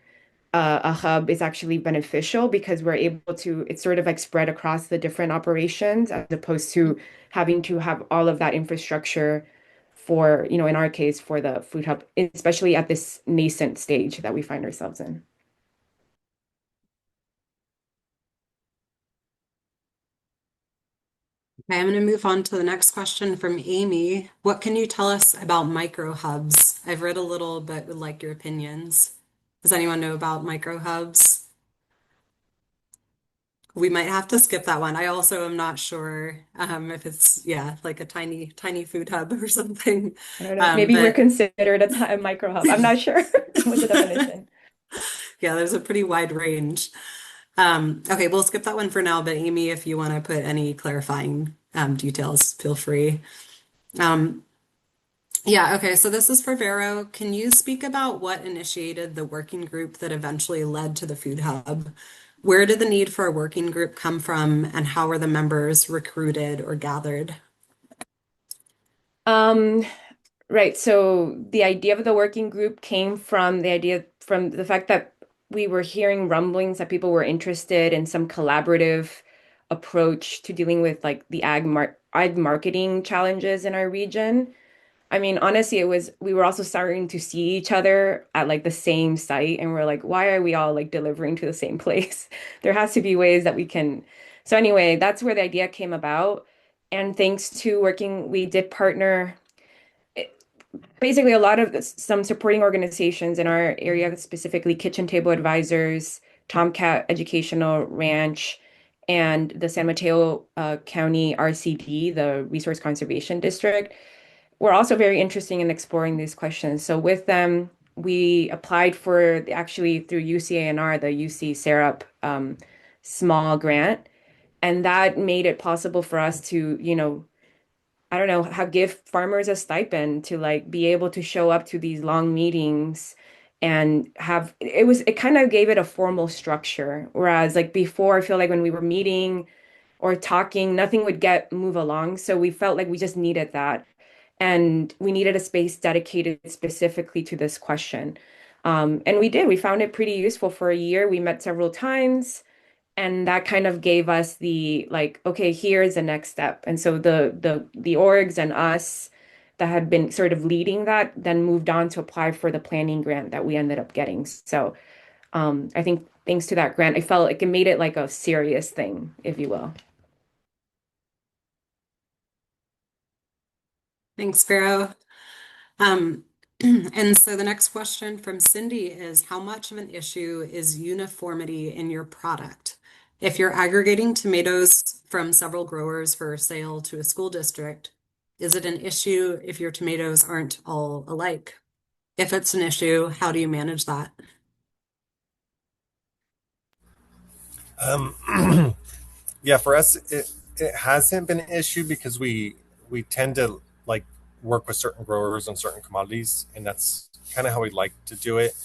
a hub is actually beneficial because we're able to, it's sort of like spread across the different operations as opposed to having to have all of that infrastructure for, in our case, for the food hub, especially at this nascent stage that we find ourselves in. Okay, I'm going to move on to the next question from Amy. What can you tell us about micro hubs? I've read a little, but would like your opinions. Does anyone know about micro hubs? We might have to skip that one. I also am not sure if it's, yeah, like a tiny food hub or something. I don't know, maybe we're But considered a micro hub. I'm not sure what the definition. yeah, there's a pretty wide range. Okay, we'll skip that one for now. But Amy, if you want to put any clarifying details, feel free. Um, Yeah, okay, so this is for Vero. Can you speak about what initiated the working group that eventually led to the Food Hub? Where did the need for a working group come from, and how were the members recruited or gathered? Um, Right. So the idea of the working group came from the fact that we were hearing rumblings that people were interested in some collaborative approach to dealing with like the ag marketing challenges in our region. I mean, honestly, we were also starting to see each other at like the same site and we're like, why are we all like delivering to the same place? There has to be ways that we can. So anyway, that's where the idea came about. And thanks to working, we did partner basically a lot of some supporting organizations in our area, specifically Kitchen Table Advisors, Tomcat Educational Ranch, and the San Mateo County RCD, the Resource Conservation District. We're also very interested in exploring these questions. So with them, we applied for actually through UCANR, the UC SARUP small grant, and that made it possible for us to, I don't know, how give farmers a stipend to like be able to show up to these long meetings and it kind of gave it a formal structure. Whereas like before, I feel like when we were meeting or talking, nothing would get move along. So we felt like we just needed that. And we needed a space dedicated specifically to this question. And we did. We found it pretty useful for a year. We met several times and that kind of gave us the like, okay, here's the next step. And so the orgs and us that had been sort of leading that then moved on to apply for the planning grant that we ended up getting. So I think thanks to that grant, I felt like it made it like a serious thing, if you will. Thanks, Vero. Um, and so the next question from Cindy is, how much of an issue is uniformity in your product? If you're aggregating tomatoes from several growers for sale to a school district, is it an issue if your tomatoes aren't all alike? If it's an issue, how do you manage that? Um, yeah, for us, it hasn't been an issue because we tend to like work with certain growers on certain commodities, and that's kind of how we like to do it.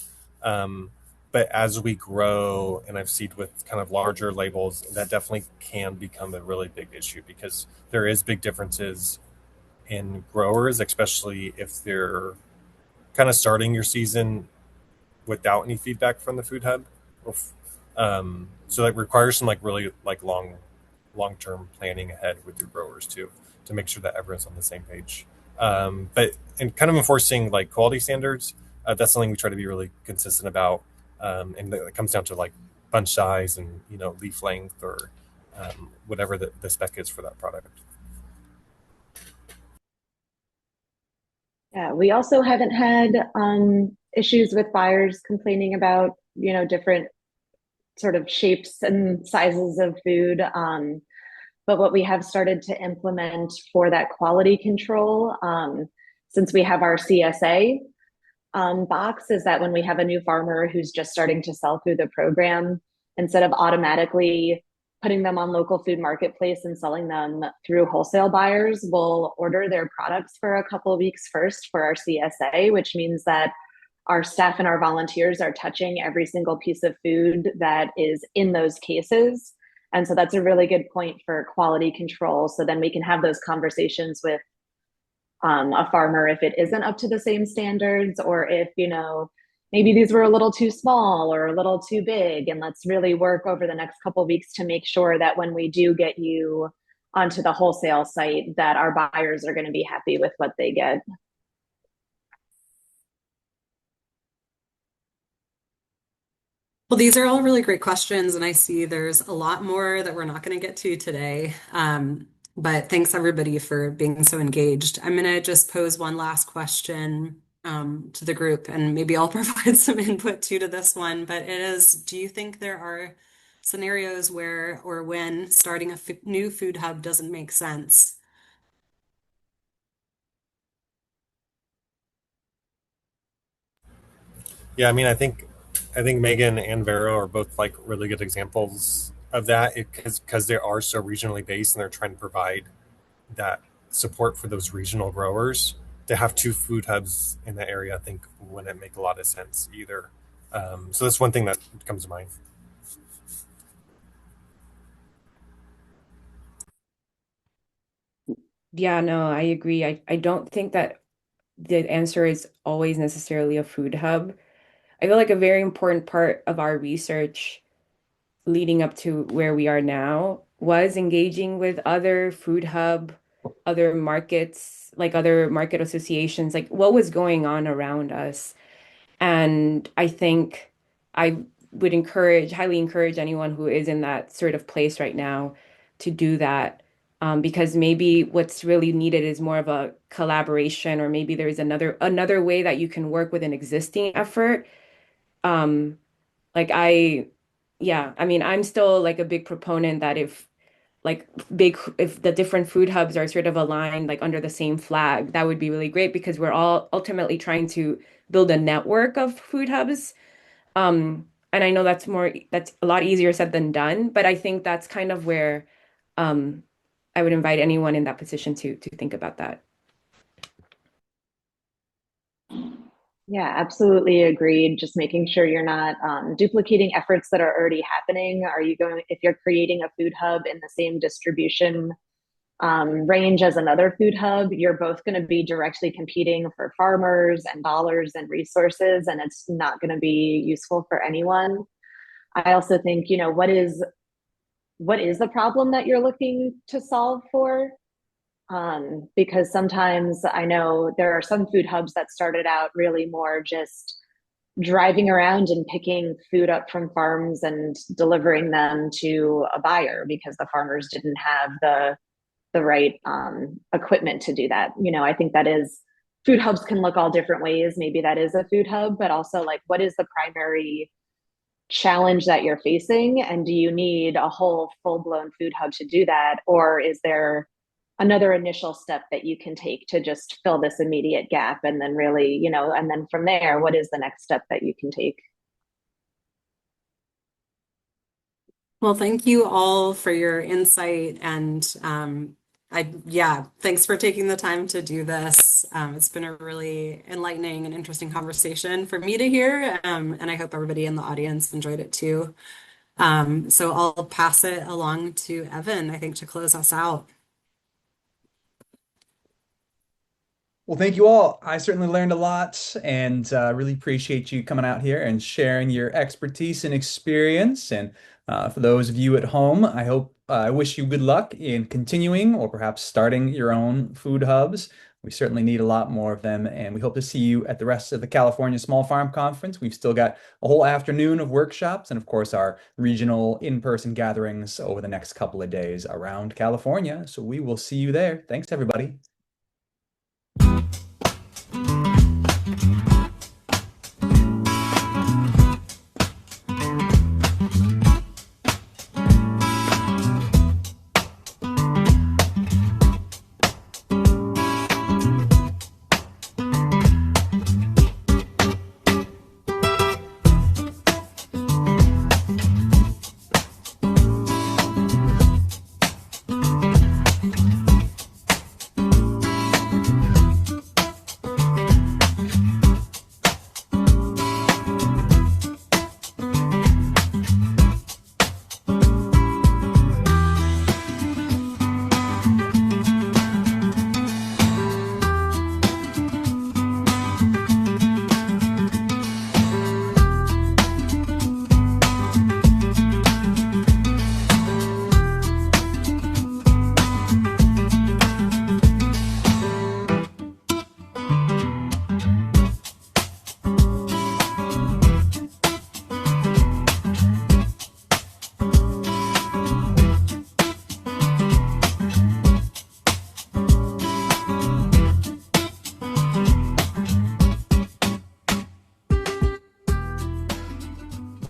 Um, but as we grow, and I've seen with kind of larger labels, that definitely can become a really big issue because there is big differences in growers, especially if they're kind of starting your season without any feedback from the food hub. So that requires some like really like long term planning ahead with your growers too to make sure that everyone's on the same page. But and kind of enforcing like quality standards, that's something we try to be really consistent about, and it comes down to like bunch size and leaf length or whatever the spec is for that product. Yeah, we also haven't had issues with buyers complaining about, different sort of shapes and sizes of food. But what we have started to implement for that quality control, since we have our CSA, box is that when we have a new farmer who's just starting to sell through the program, instead of automatically putting them on local food marketplace and selling them through wholesale buyers, we'll order their products for a couple of weeks first for our CSA, which means that our staff and our volunteers are touching every single piece of food that is in those cases. And so that's a really good point for quality control. So then we can have those conversations with a farmer if it isn't up to the same standards, or if, maybe these were a little too small or a little too big. And let's really work over the next couple of weeks to make sure that when we do get you onto the wholesale site, that our buyers are going to be happy with what they get. Well, these are all really great questions, and I see there's a lot more that we're not going to get to today. But thanks everybody for being so engaged. I'm going to just pose one last question to the group, and maybe I'll provide some input too to this one. But it is, do you think there are scenarios where or when starting a new food hub doesn't make sense? Yeah, I mean, I think Megan and Vera are both like really good examples of that because they are so regionally based and they're trying to provide that support for those regional growers. To have two food hubs in the area, I think wouldn't make a lot of sense either. So that's one thing that comes to mind. Yeah, no, I agree. I don't think that the answer is always necessarily a food hub. I feel like a very important part of our research leading up to where we are now was engaging with other food hub, other markets, like other market associations, like what was going on around us. And I think I would highly encourage anyone who is in that sort of place right now to do that. Because maybe what's really needed is more of a collaboration, or maybe there's another way that you can work with an existing effort. Um, like I, yeah, I mean, I'm still like a big proponent that if the different food hubs are sort of aligned like under the same flag, that would be really great because we're all ultimately trying to build a network of food hubs. And I know that's a lot easier said than done, but I think that's kind of where um I would invite anyone in that position to think about that. Yeah, absolutely agreed. Just making sure you're not duplicating efforts that are already happening. If you're creating a food hub in the same distribution range as another food hub, you're both going to be directly competing for farmers and dollars and resources, and it's not going to be useful for anyone. I also think, what is the problem that you're looking to solve for? Because sometimes I know there are some food hubs that started out really more just driving around and picking food up from farms and delivering them to a buyer because the farmers didn't have the right equipment to do that. I think that is food hubs can look all different ways. Maybe that is a food hub, but also like what is the primary challenge that you're facing, and do you need a whole full-blown food hub to do that, or is there another initial step that you can take to just fill this immediate gap, and then really, and then from there, what is the next step that you can take? Well, thank you all for your insight and yeah, thanks for taking the time to do this. It's been a really enlightening and interesting conversation for me to hear, and I hope everybody in the audience enjoyed it too. So I'll pass it along to Evan, I think, to close us out. Well, thank you all. I certainly learned a lot and really appreciate you coming out here and sharing your expertise and experience. And for those of you at home, I wish you good luck in continuing or perhaps starting your own food hubs. We certainly need a lot more of them, and we hope to see you at the rest of the California Small Farm Conference. We've still got a whole afternoon of workshops and, of course, our regional in-person gatherings over the next couple of days around California. So we will see you there. Thanks, everybody.